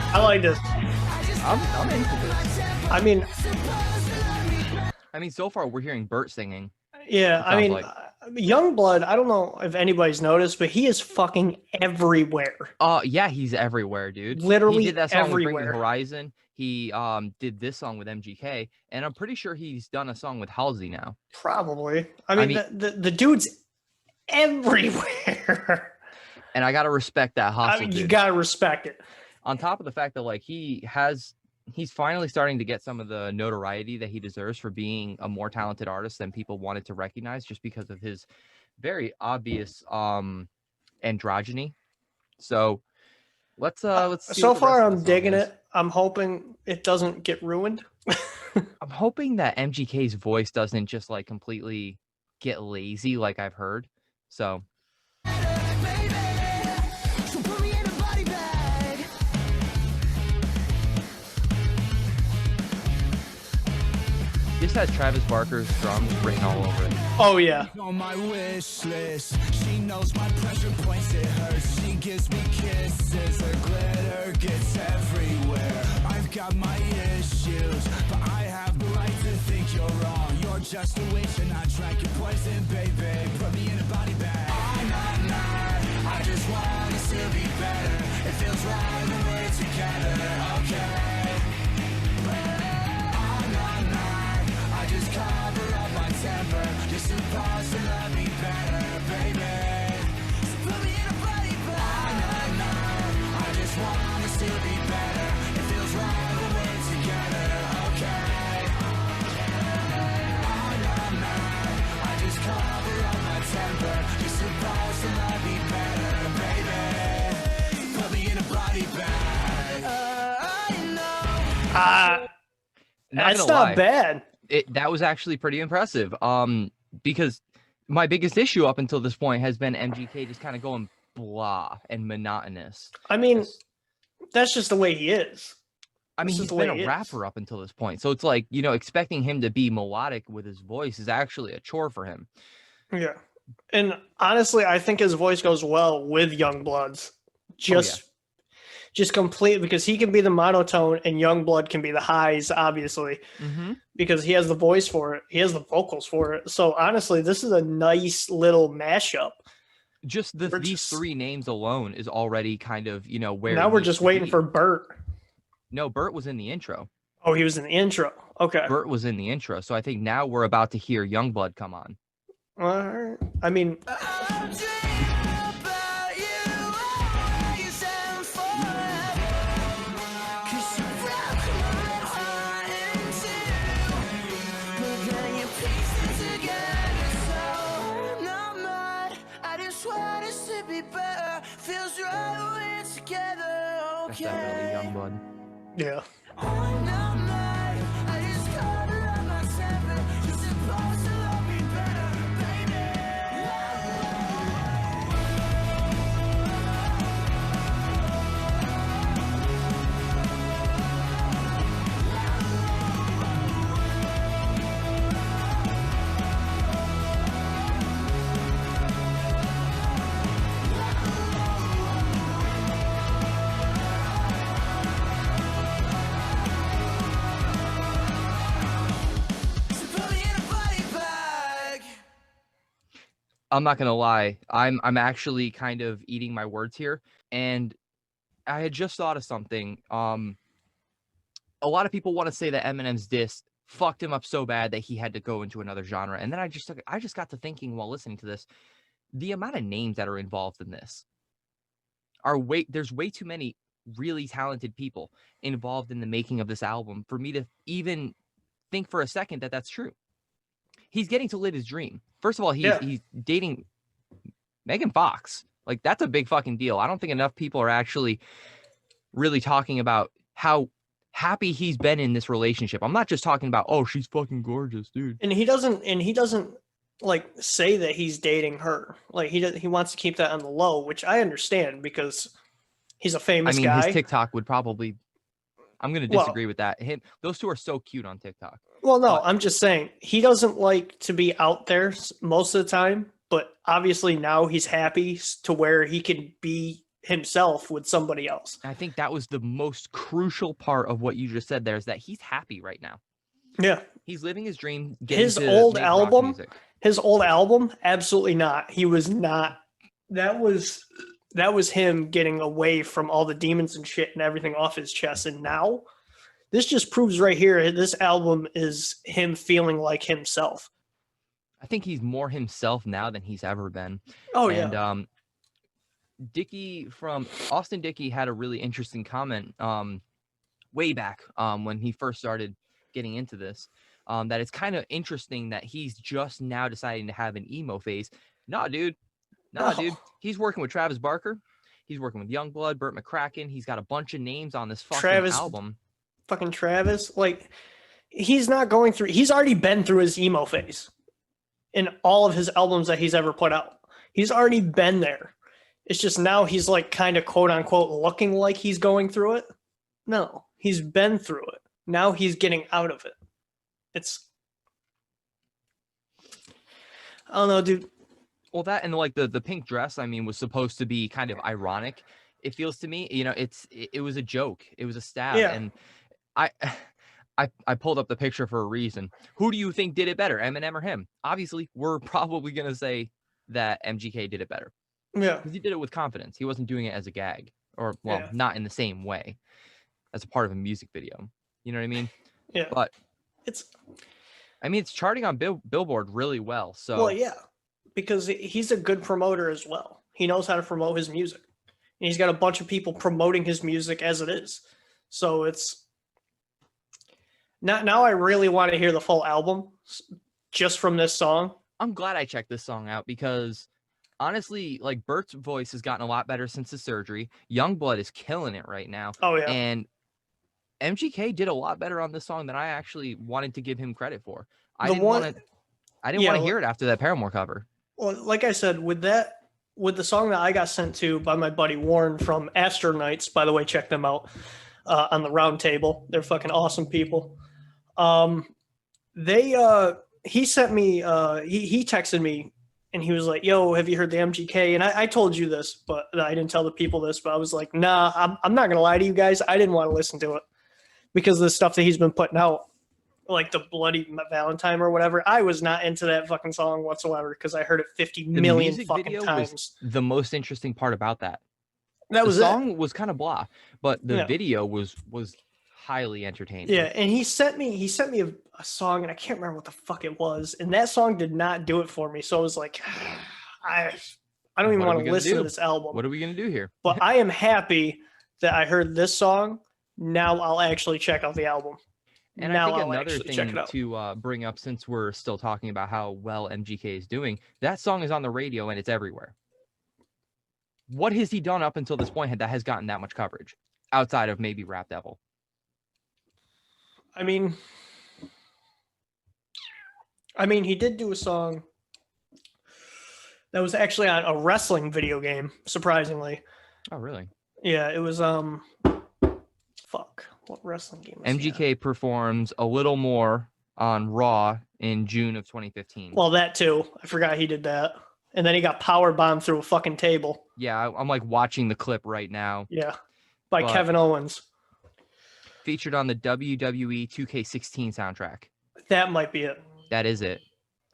I like this. I'm into this. I mean, so far we're hearing Bert singing. Yeah, I mean, Yungblud, I don't know if anybody's noticed, but he is fucking everywhere. Yeah, he's everywhere, dude. Literally he did that song everywhere. With Bring Me Horizon. He did this song with MGK, and I'm pretty sure he's done a song with Halsey now. Probably. I mean the dude's everywhere. And I gotta respect that hustle. I mean, you gotta respect it. On top of the fact that like he's finally starting to get some of the notoriety that he deserves for being a more talented artist than people wanted to recognize, just because of his very obvious androgyny. So let's see. So far I'm digging it. I'm hoping it doesn't get ruined. I'm hoping that MGK's voice doesn't just like completely get lazy like I've heard. So this has Travis Barker's drums written all over it. Oh yeah. On my wish list, she knows my pressure points, it hurts. She gives me kisses, her glitter gets everywhere. I've got my issues, but I have the right to think you're wrong. You're just a witch and I drank your poison, baby. Put me in a body bag. I'm not, I just want us to be better. It feels right when we're together, okay? Just cover up my temper. You're supposed to love me better, baby. So put me in a body bag. No, I just want us to be better. It feels right when we're together, okay? Oh, no, I just cover up That's not bad. That was actually pretty impressive. Because my biggest issue up until this point has been MGK just kind of going blah and monotonous. I mean, that's just the way he is. I mean, he's been a rapper up until this point. So it's like, you know, expecting him to be melodic with his voice is actually a chore for him. Yeah. And honestly, I think his voice goes well with Yungblud's. Just complete, because he can be the monotone and Yungblud can be the highs, obviously, because he has the voice for it. He has the vocals for it. So honestly, this is a nice little mashup. Just these three names alone is already kind of, you know, where now we're just waiting for Bert. No, Bert was in the intro. Oh, he was in the intro. Okay. Bert was in the intro. So I think now we're about to hear Yungblud come on. I mean, That's definitely Yungblud. yeah. I'm not gonna lie, I'm actually kind of eating my words here, and I had just thought of something. A lot of people want to say that Eminem's diss fucked him up so bad that he had to go into another genre, and then I just got to thinking while listening to this, the amount of names that are involved in this there's way too many really talented people involved in the making of this album for me to even think for a second that that's true. He's getting to live his dream. First of all, he's dating Megan Fox. Like, that's a big fucking deal. I don't think enough people are actually really talking about how happy he's been in this relationship. I'm not just talking about, oh, she's fucking gorgeous, dude. And he doesn't like say that he's dating her. Like, he wants to keep that on the low, which I understand because he's a famous guy. His TikTok would probably, I'm going to disagree with that. Those two are so cute on TikTok. Well, no, I'm just saying he doesn't like to be out there most of the time, but obviously now he's happy to where he can be himself with somebody else. I think that was the most crucial part of what you just said there, is that he's happy right now. Yeah. He's living his dream. His old album, absolutely not. He was not. That was him getting away from all the demons and shit and everything off his chest. And now this just proves right here, this album is him feeling like himself. I think he's more himself now than he's ever been. Oh, yeah. And Dickey from Austin Dickey had a really interesting comment way back when he first started getting into this, that it's kind of interesting that he's just now deciding to have an emo phase. Nah, dude. He's working with Travis Barker. He's working with Yungblud, Bert McCracken. He's got a bunch of names on this fucking album. Fucking Travis. Like, he's already been through his emo phase in all of his albums that he's ever put out. He's already been there. It's just now he's like kind of quote unquote looking like he's going through it. No, he's been through it. Now he's getting out of it. I don't know, dude. Well, that and like the pink dress, I mean, was supposed to be kind of ironic. It feels to me, you know, it was a joke. It was a stab. Yeah. And I pulled up the picture for a reason. Who do you think did it better, Eminem or him? Obviously, we're probably going to say that MGK did it better. Yeah. Because he did it with confidence. He wasn't doing it as a gag, or, well, not in the same way as a part of a music video. You know what I mean? Yeah. But it's charting on Billboard really well. So, well, yeah, because he's a good promoter as well. He knows how to promote his music. And he's got a bunch of people promoting his music as it is. So it's now I really want to hear the full album just from this song. I'm glad I checked this song out because honestly, like, Bert's voice has gotten a lot better since the surgery. Yungblud is killing it right now. Oh, yeah. And MGK did a lot better on this song than I actually wanted to give him credit for. I The didn't one- want to Yeah, hear it after that Paramore cover. Well, like I said, with the song that I got sent to by my buddy Warren from Astronauts, by the way, check them out on the round table. They're fucking awesome people. He sent me, he texted me and he was like, yo, have you heard the MGK? And I told you this, but I didn't tell the people this, but I was like, nah, I'm not going to lie to you guys. I didn't want to listen to it because of the stuff that he's been putting out, like the Bloody Valentine or whatever. I was not into that fucking song whatsoever because I heard it 50 The million music fucking video times. was the most interesting part about that. That was the it. song was kind of blah, but the Yeah. video was highly entertaining. Yeah, and he sent me a song, and I can't remember what the fuck it was, and that song did not do it for me. So I was like, I don't even What are want we to gonna listen do? to this album. What are we gonna do here? But I am happy that I heard this song. Now I'll actually check out the album. And now I think I'll another actually check thing it out. to bring up, since we're still talking about how well MGK is doing, that song is on the radio and it's everywhere. What has he done up until this point that has gotten that much coverage outside of maybe Rap Devil? I mean, he did do a song that was actually on a wrestling video game, surprisingly. Oh, really? Yeah, it was fuck, what wrestling game was he on? MGK performs a little more on Raw in June of 2015. Well, that too. I forgot he did that. And then he got power bombed through a fucking table. Yeah, I'm like watching the clip right now. Yeah. By But- Kevin Owens. Featured on the WWE 2K16 soundtrack. That might be it. That is it.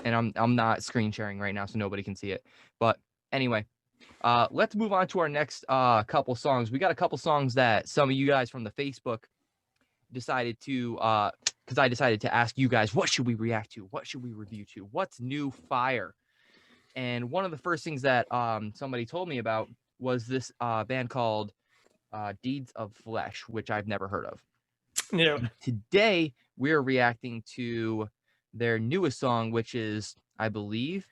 And I'm not screen sharing right now, so nobody can see it. But anyway, let's move on to our next couple songs. We got a couple songs that some of you guys from the Facebook decided to, because I decided to ask you guys, what should we react to? What should we review to? What's new fire? And one of the first things that somebody told me about was this band called Deeds of Flesh, which I've never heard of. Yeah. Today, we're reacting to their newest song, which is, I believe,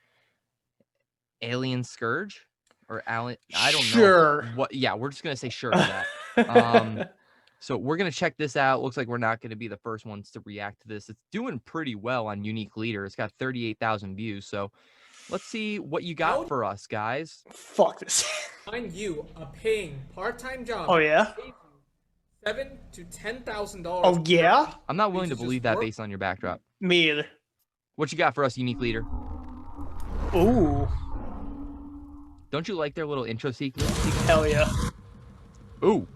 Alien Scourge or Alien. I don't Sure. know what. Yeah, we're just gonna say sure to that. So we're gonna check this out. Looks like we're not gonna be the first ones to react to this. It's doing pretty well on Unique Leader. It's got 38,000 views. So let's see what you got for us, guys. Fuck this. Find you a paying part-time job. Oh, yeah? $7,000 to $10,000. Oh, yeah? I'm not willing to Just believe that work. based on your backdrop. Me either. What you got for us, Unique Leader? Ooh. Don't you like their little intro sequence? Hell yeah. Ooh,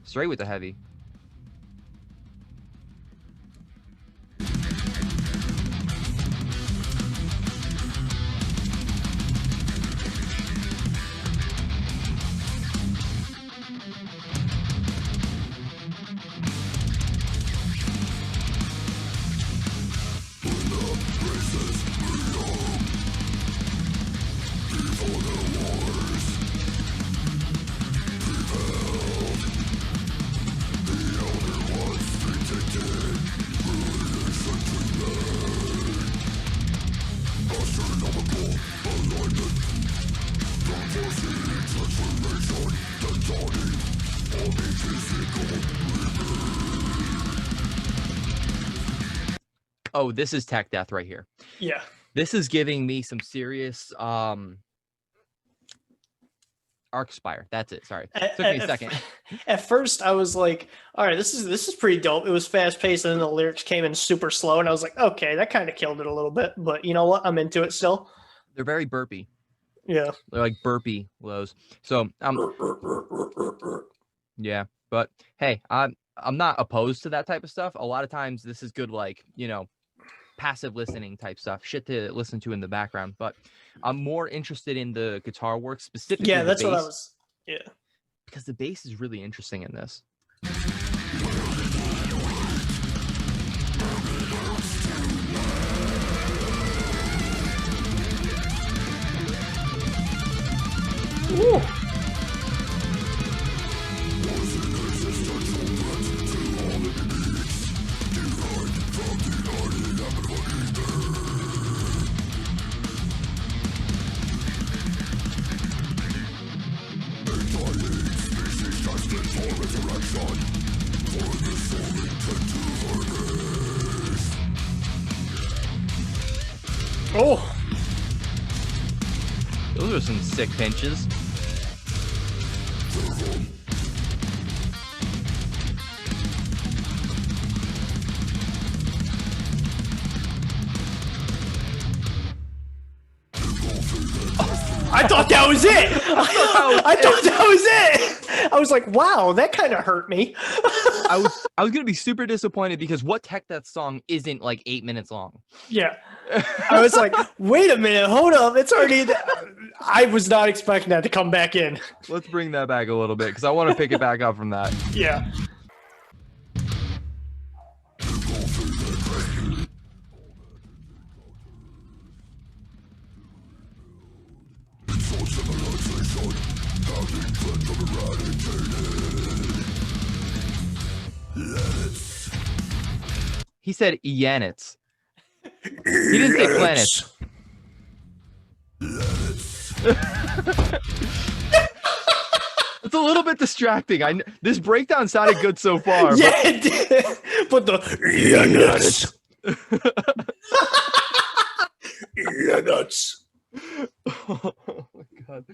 straight with the heavy. Oh, this is tech death right here. Yeah. This is giving me some serious Arcspire. That's it. Sorry. Took me a second. At first, I was like, all right, this is pretty dope. It was fast paced, and then the lyrics came in super slow, and I was like, okay, that kind of killed it a little bit. But you know what? I'm into it still. They're very burpy. Yeah. They're like burpy lows. So yeah. But hey, I'm not opposed to that type of stuff. A lot of times this is good, like, you know, passive listening type stuff, shit to listen to in the background. But I'm more interested in the guitar work, specifically. Yeah, the that's what I bass, was. Yeah. because the bass is really interesting in this. Ooh. Oh, Those are some sick pinches. I thought that was it. I thought that was it. I was like, wow, that kind of hurt me. I was gonna be super disappointed because what Tech Death song isn't like 8 minutes long? Yeah. I was like, wait a minute, hold up. It's already. I was not expecting that to come back in. Let's bring that back a little bit because I want to pick it back up from that. Yeah. He said Yanits. He didn't say planets. It's a little bit distracting. This breakdown sounded good so far. Yeah, it did. But the nuts. Nuts. Oh my god.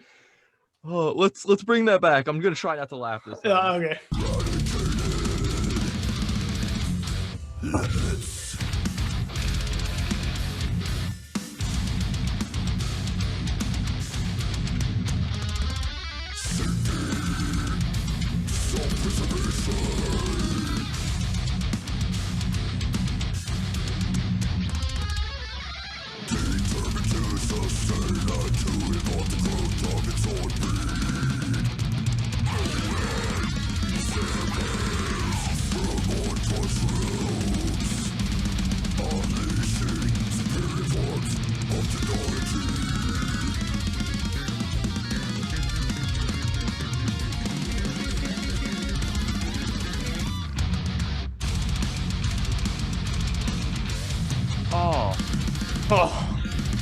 Oh, let's bring that back. I'm gonna try not to laugh this time. Okay. Oh,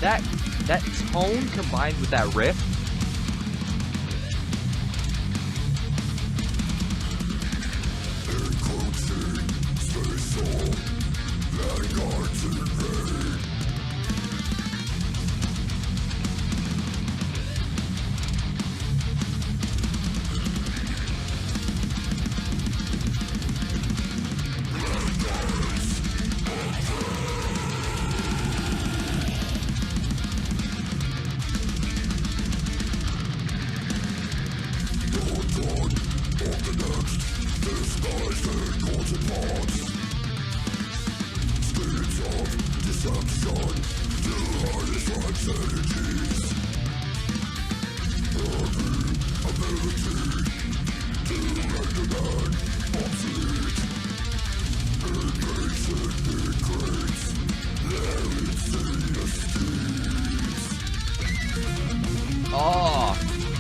That tone combined with that riff.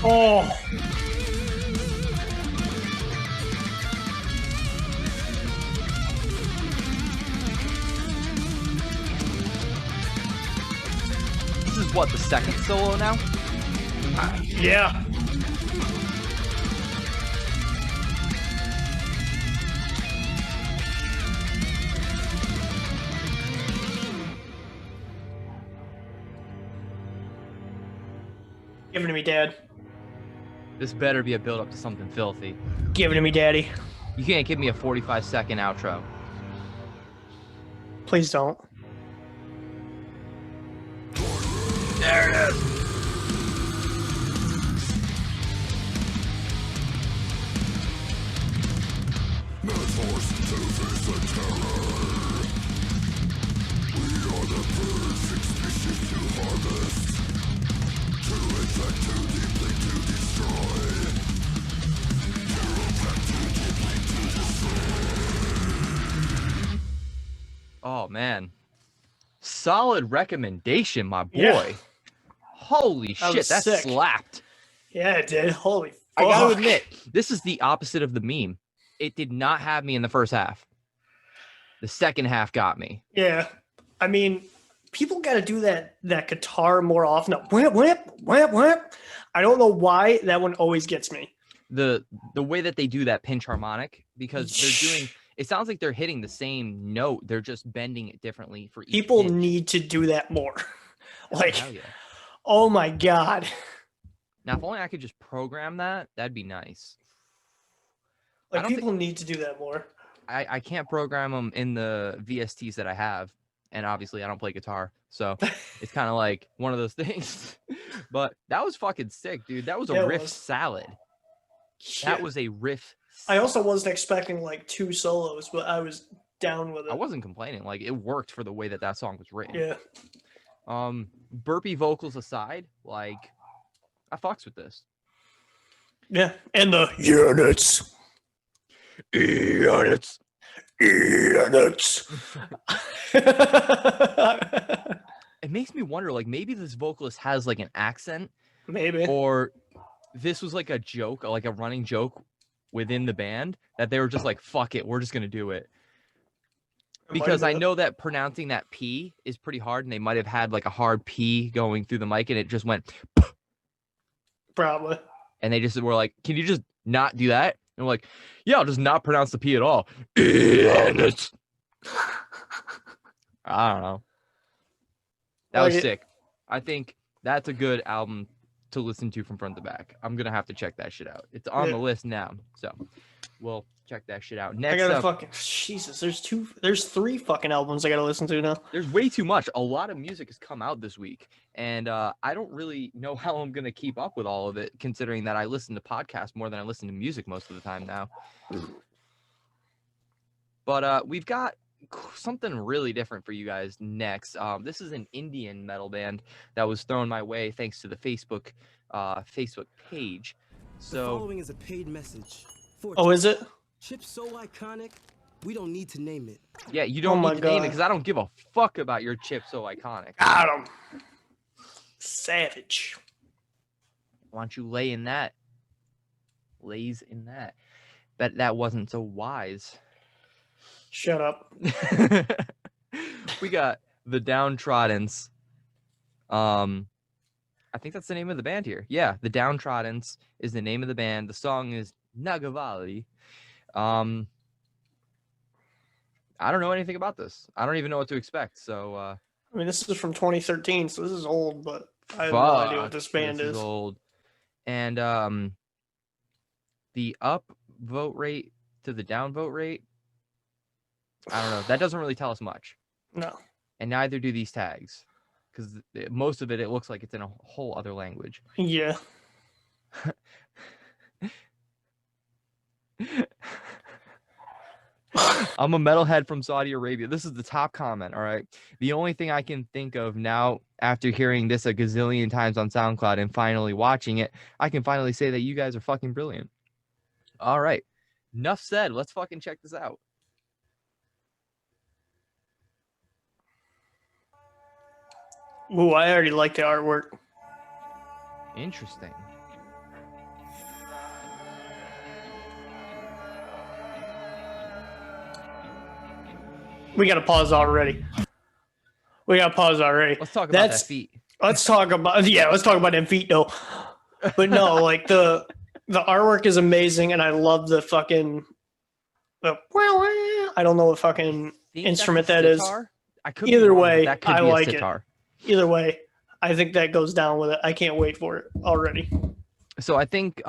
oh. This is what, the second solo now? Yeah. Give it to me, Dad. This better be a build up to something filthy. Give it to me, Daddy. You can't give me a 45-second outro. Please don't. There it is. Oh man, solid recommendation, my boy. Yeah. Holy That shit, was that sick. slapped. Yeah, it did. Holy fuck. I gotta admit, this is the opposite of the meme. It did not have me in the first half. The second half got me. Yeah. I mean, people got to do that guitar more often. Whip, whip, whip, whip. I don't know why that one always gets me. The way that they do that pinch harmonic, because they're doing, it sounds like they're hitting the same note. They're just bending it differently for each People pinch. need to do that more. Like, Hell yeah. oh my god. Now, if only I could just program that, that'd be nice. Like, people need to do that more. I can't program them in the VSTs that I have, and obviously I don't play guitar, so it's kind of like one of those things. But that was fucking sick, dude. That was a riff salad. That was a riff I also wasn't expecting like 2 solos, but I was down with it. I wasn't complaining. Like, it worked for the way that song was written. Yeah. Burpee vocals aside, like, I fucks with this. Yeah, and the units. Units. It makes me wonder, like, maybe this vocalist has like an accent. Maybe. Or this was like a joke, like a running joke within the band that they were just like, fuck it, we're just going to do it. Because I know that pronouncing that P is pretty hard, and they might have had like a hard P going through the mic, and it just went. Probably. And they just were like, can you just not do that? And we're like, yeah, I'll just not pronounce the P at all. I don't know. That was sick. I think that's a good album to listen to from front to back. I'm going to have to check that shit out. It's on the list now. So we'll check that shit out. Next I gotta up, fucking Jesus. There's 3 fucking albums I gotta listen to now. there's way too much. A lot of music has come out this week, and I don't really know how I'm gonna keep up with all of it, considering that I listen to podcasts more than I listen to music most of the time now. But we've got something really different for you guys next. This is an Indian metal band that was thrown my way thanks to the Facebook page. The following is a paid message. Oh, is it? Chip so iconic, we don't need to name it. Yeah, you don't need to name it because I don't give a fuck about your chip so iconic. Got him. Savage. Why don't you lay in that? Lays in that. Bet that wasn't so wise. Shut up. We got the Troddence. I think that's the name of the band here. Yeah, the Troddence is the name of the band. The song is Nagavali. I don't know anything about this. I don't even know what to expect. So I mean, this is from 2013, so this is old, but I have no idea what this band is. Old. And the up vote rate to the down vote rate, I don't know. That doesn't really tell us much. No. And neither do these tags, because most of it looks like it's in a whole other language. Yeah. I'm a metalhead from Saudi Arabia. This is the top comment, all right? The only thing I can think of now, after hearing this a gazillion times on SoundCloud and finally watching it, I can finally say that you guys are fucking brilliant. All right. Enough said. Let's fucking check this out. Ooh, I already like the artwork. Interesting. We gotta pause already. Let's talk about that feet. Let's talk about them feet though. But no, like the artwork is amazing, and I love the fucking I don't know what fucking instrument that is. Either way, I like it. Either way, I think that goes down with it. I can't wait for it already. So I think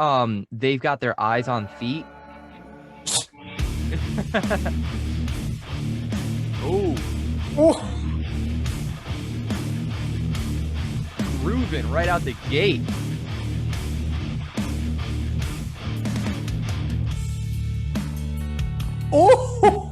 they've got their eyes on feet. Oh. Grooving right out the gate. Oh.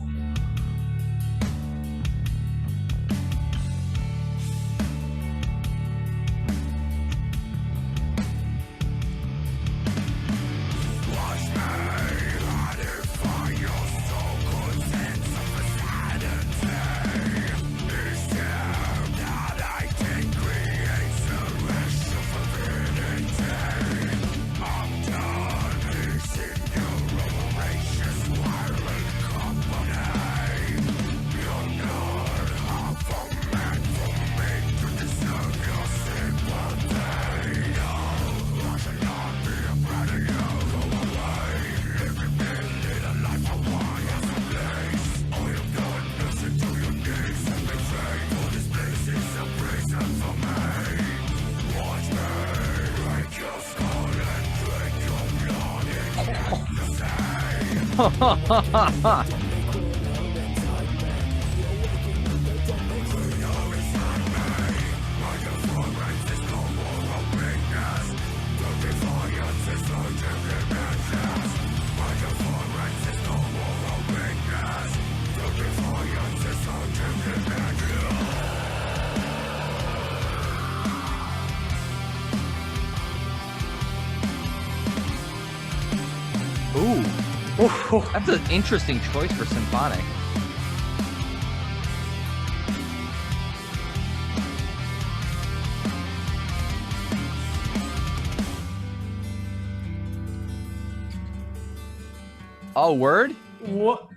Ooh, that's an interesting choice for symphonic. Oh, word? What?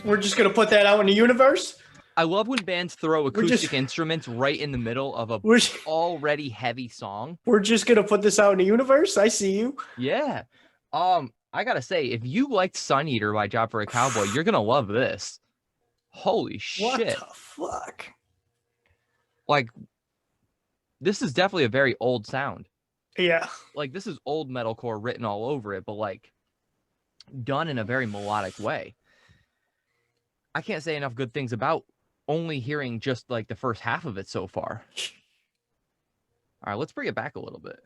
We're just gonna put that out in the universe? I love when bands throw acoustic instruments right in the middle of a already heavy song. We're just gonna put this out in the universe? I see you. Yeah. I gotta say, if you liked Sun Eater by Job for a Cowboy, you're gonna love this. Holy shit. What the fuck? Like, this is definitely a very old sound. Yeah. Like, this is old metalcore written all over it, but like done in a very melodic way. I can't say enough good things about only hearing just like the first half of it so far. All right, let's bring it back a little bit.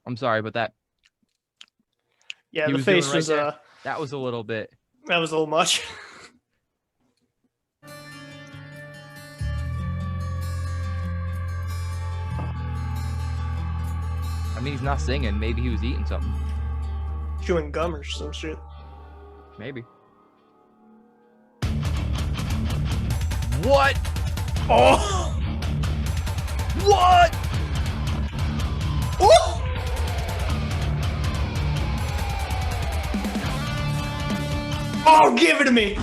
I'm sorry, but that. Yeah, the face was that was a little bit. That was a little much. I mean, he's not singing. Maybe he was eating something. Chewing gum or some shit. Maybe. What? Oh! What? Oh! Oh, give it to me!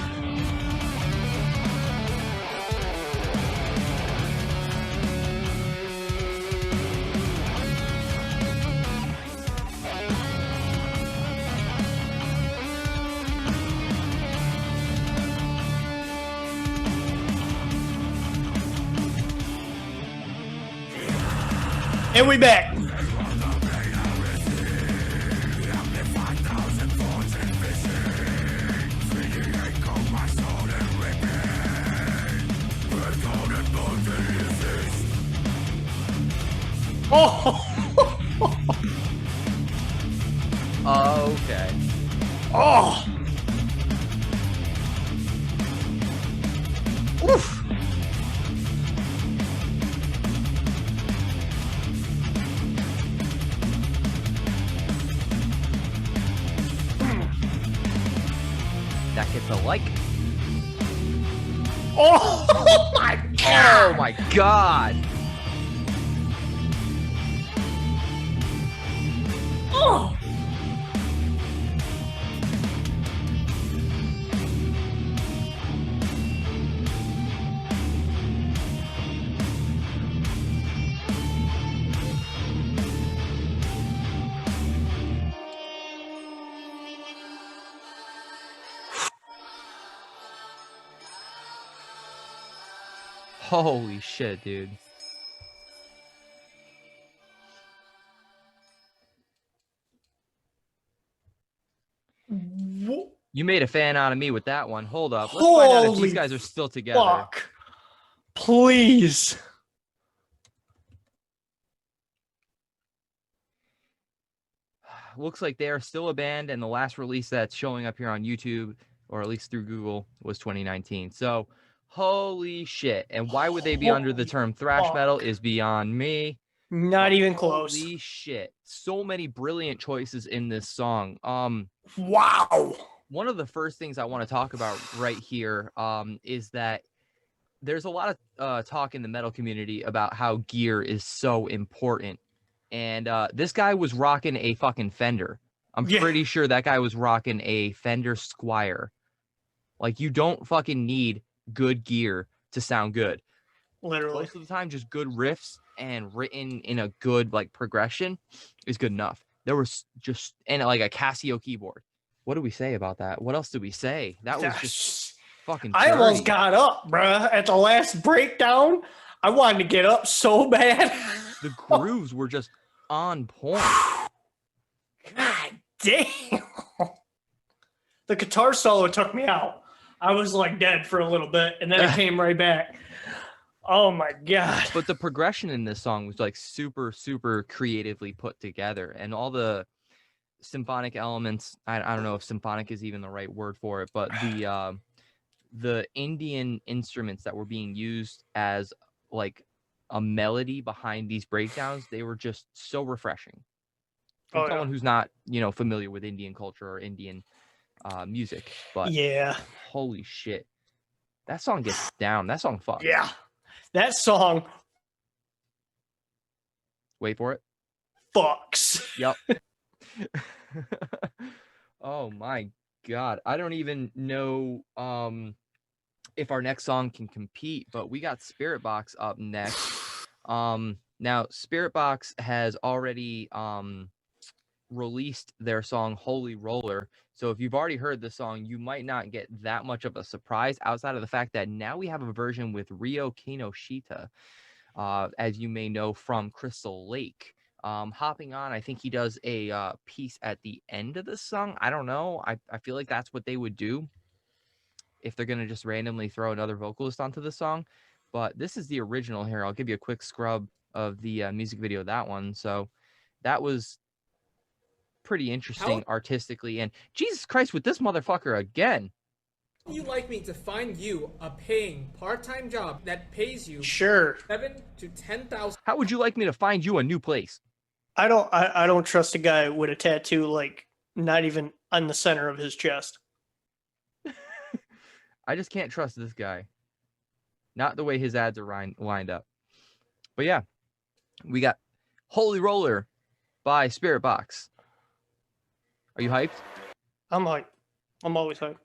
And we back. Oh. Okay. Oh. Oof. That gets a like. Oh my god! Oh my god! Oh! Holy shit, dude. You made a fan out of me with that one. Hold up. Let's find out if these guys are still together. Fuck. Please. Looks like they are still a band, and the last release that's showing up here on YouTube, or at least through Google, was 2019. So, holy shit. And why would they be under the term thrash metal is beyond me. Not even close. Holy shit. So many brilliant choices in this song. Wow. One of the first things I want to talk about right here is that there's a lot of talk in the metal community about how gear is so important. And this guy was rocking a fucking Fender. I'm pretty sure that guy was rocking a Fender Squire. Like, you don't fucking need good gear to sound good. Literally. Most of the time, just good riffs and written in a good, like, progression is good enough. There was just, and like a Casio keyboard. What do we say about that? What else did we say? That was just fucking I almost dirty. got up, bruh, at the last breakdown. I wanted to get up so bad. The grooves were just on point. God damn. The guitar solo took me out. I was like dead for a little bit, and then it came right back. Oh my God. But the progression in this song was like super, super creatively put together, and all the symphonic elements, I don't know if symphonic is even the right word for it, but the Indian instruments that were being used as like a melody behind these breakdowns, they were just so refreshing. From someone who's not, you know, familiar with Indian culture or Indian music, but yeah, holy shit, that song gets down. That song fucks. Yeah, that song Wait for it. fucks. Yep. Oh my God, I don't even know if our next song can compete, but we got Spiritbox up next. Now Spiritbox has already released their song Holy Roller, so if you've already heard the song, you might not get that much of a surprise outside of the fact that now we have a version with Ryo Kinoshita, as you may know from Crystal Lake. Hopping on, I think he does a piece at the end of the song. I don't know. I feel like that's what they would do if they're going to just randomly throw another vocalist onto the song. But this is the original here. I'll give you a quick scrub of the music video of that one. So that was pretty interesting artistically. And Jesus Christ, with this motherfucker again. Would you like me to find you a paying part-time job that pays you Sure. 7 to 10,000? How would you like me to find you a new place? I don't trust a guy with a tattoo like not even on the center of his chest. I just can't trust this guy. Not the way his ads are lined up. But yeah, we got Holy Roller by Spiritbox. Are you hyped? I'm hyped. I'm always hyped.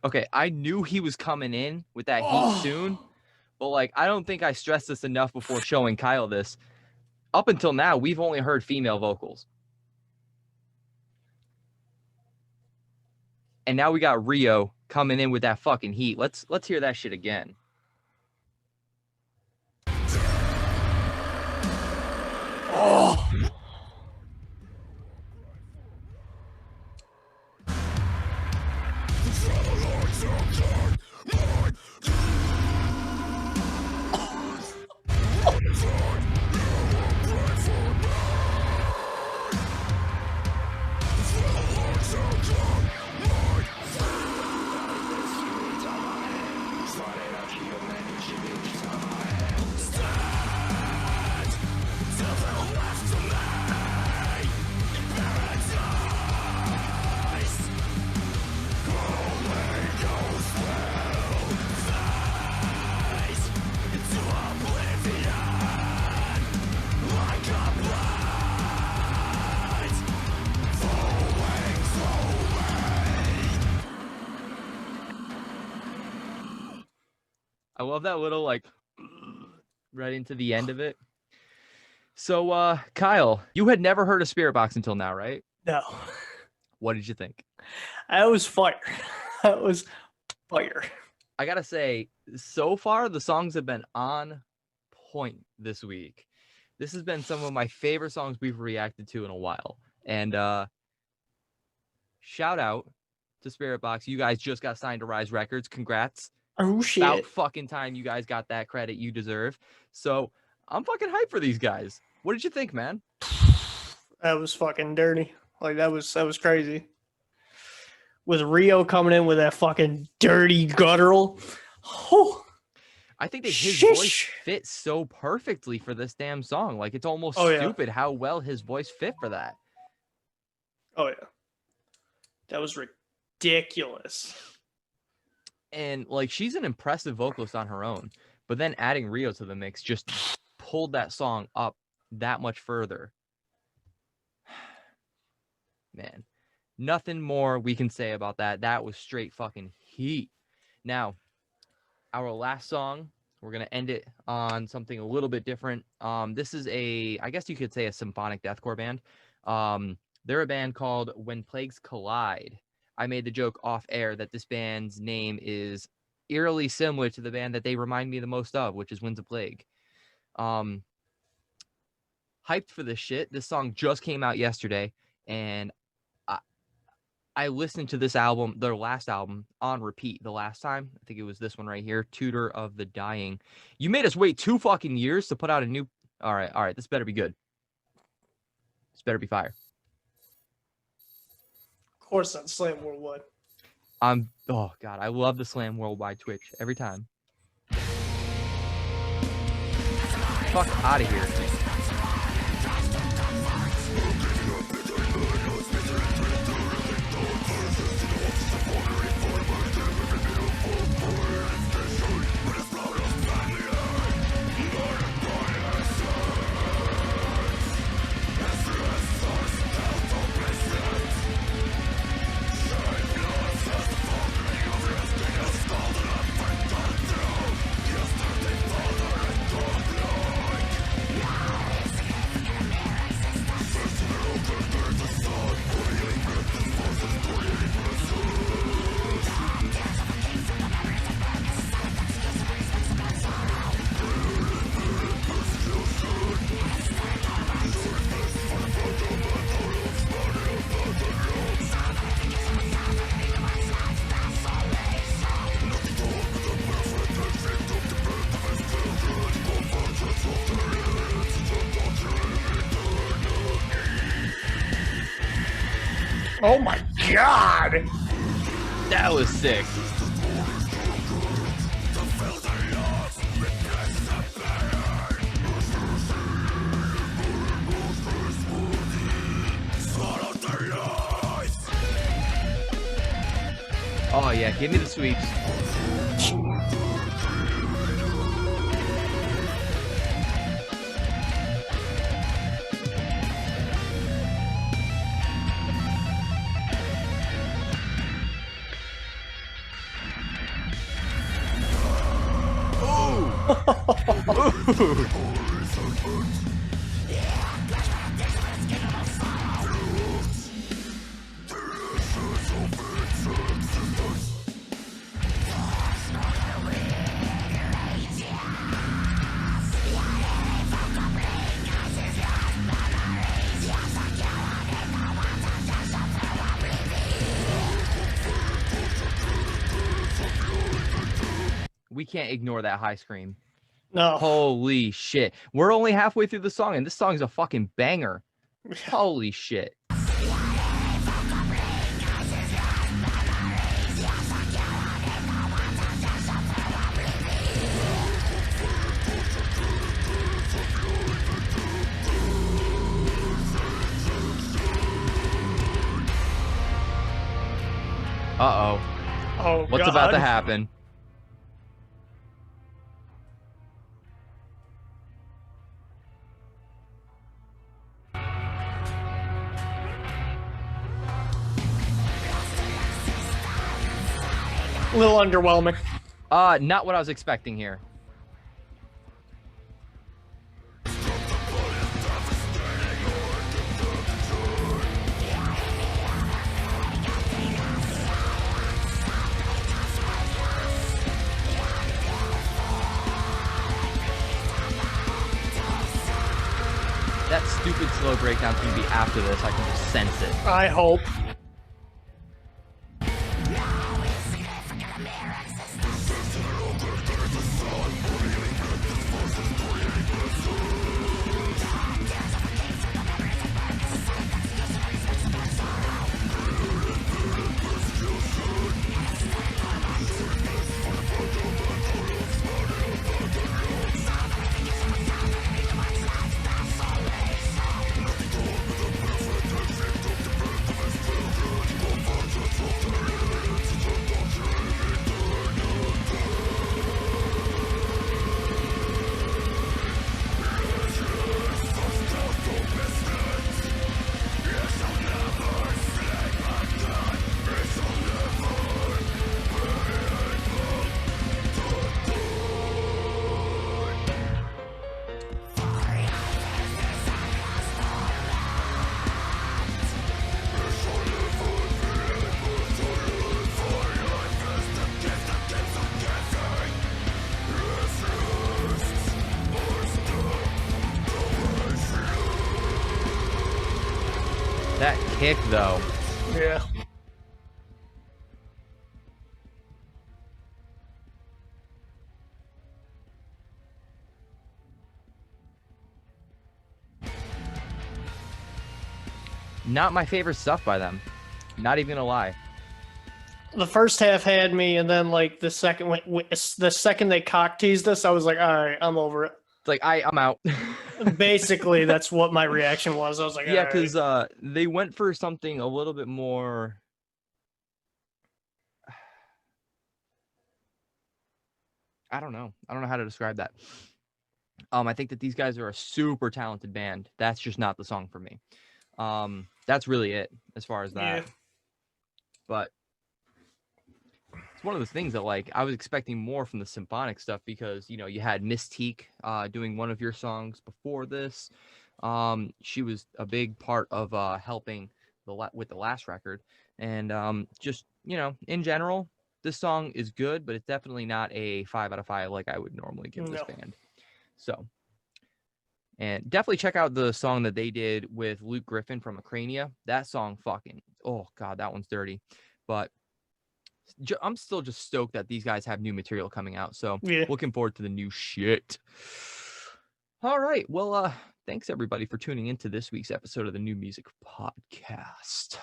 Okay, I knew he was coming in with that heat soon, but like I don't think I stressed this enough before showing Kyle this. Up until now, we've only heard female vocals. And now we got Ryo coming in with that fucking heat. Let's hear that shit again. Oh. love that little like right into the end of it. So Kyle, you had never heard of Spiritbox until now, right? No. What did you think? That was fire. That was fire. I gotta say, so far the songs have been on point this week. This has been some of my favorite songs we've reacted to in a while. And shout out to Spiritbox. You guys just got signed to Rise Records. Congrats. Oh shit. About fucking time you guys got that credit you deserve. So I'm fucking hyped for these guys. What did you think, man? That was fucking dirty. Like that was crazy. With Rio coming in with that fucking dirty guttural. Oh, I think that his Shish. voice fits so perfectly for this damn song. Like it's almost Oh, yeah. stupid how well his voice fit for that. oh yeah. That was ridiculous. And like she's an impressive vocalist on her own, but then adding Rio to the mix just pulled that song up that much further. Man, nothing more we can say about that. That was straight fucking heat. Now, our last song, we're going to end it on something a little bit different. This is I guess you could say a symphonic deathcore band. They're a band called When Plagues Collide. I made the joke off air that this band's name is eerily similar to the band that they remind me the most of, which is Winds of Plague. Hyped for this shit. This song just came out yesterday, and I listened to this album, their last album, on repeat the last time. I think it was this one right here, Tutor of the Dying. You made us wait 2 fucking years to put out a new... All right. This better be good. This better be fire. Of course, that's Slam Worldwide. Oh, God. I love the Slam Worldwide Twitch every time. Fuck out of here. Oh my god! That was sick. Oh yeah, give me the sweeps. We can't ignore that high scream. No. Holy shit. We're only halfway through the song, and this song's a fucking banger. Holy shit. Uh-oh. Oh, What's God. about to happen? A little underwhelming. Not what I was expecting here. That stupid slow breakdown's gonna be after this. I can just sense it. I hope. That kick, though. Yeah. Not my favorite stuff by them. Not even gonna lie. The first half had me, and then like the second they cock teased us, I was like, all right, I'm over it. It's like I'm out. Basically, that's what my reaction was. I was like, Yeah, all right. because they went for something a little bit more. I don't know how to describe that. I think that these guys are a super talented band. That's just not the song for me. That's really it as far as that. Yeah. But it's one of the things that, like, I was expecting more from the symphonic stuff because, you know, you had Mystique doing one of your songs before this. She was a big part of helping with the last record. And just, you know, in general, this song is good, but it's definitely not a 5 out of 5 like I would normally give this band. So, and definitely check out the song that they did with Luke Griffin from Acrania. That song fucking, oh God, that one's dirty. But I'm still just stoked that these guys have new material coming out. So looking forward to the new shit. All right. Well, thanks everybody for tuning into this week's episode of the New Music Podcast.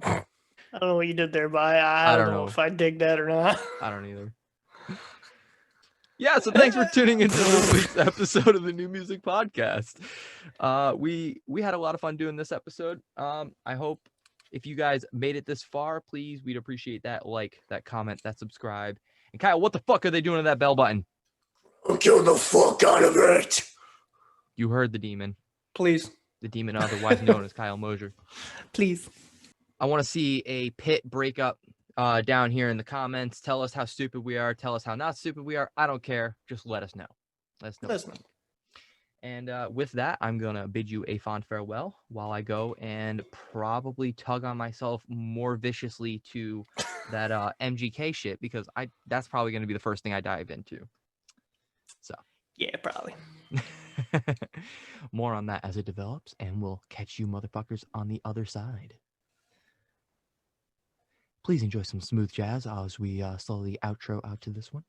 I don't know what you did there, but I don't know if I dig that or not. I don't either. Yeah, so thanks for tuning into this week's episode of the New Music Podcast. We had a lot of fun doing this episode. I hope if you guys made it this far, please, we'd appreciate that like, that comment, that subscribe. And Kyle, what the fuck are they doing to that bell button? Kill the fuck out of it. You heard the demon. Please. The demon otherwise known as Kyle Mosier. Please. I want to see a pit breakup down here in the comments. Tell us how stupid we are. Tell us how not stupid we are. I don't care. Just let us know. Let us know. And with that, I'm going to bid you a fond farewell while I go and probably tug on myself more viciously to that MGK shit, because that's probably going to be the first thing I dive into. So. Yeah, probably. More on that as it develops, and we'll catch you motherfuckers on the other side. Please enjoy some smooth jazz as we slowly outro out to this one.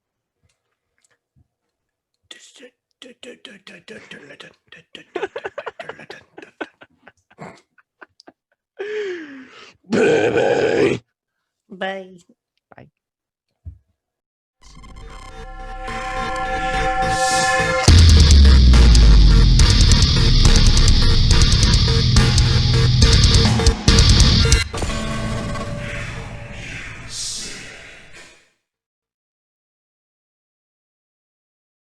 Bye.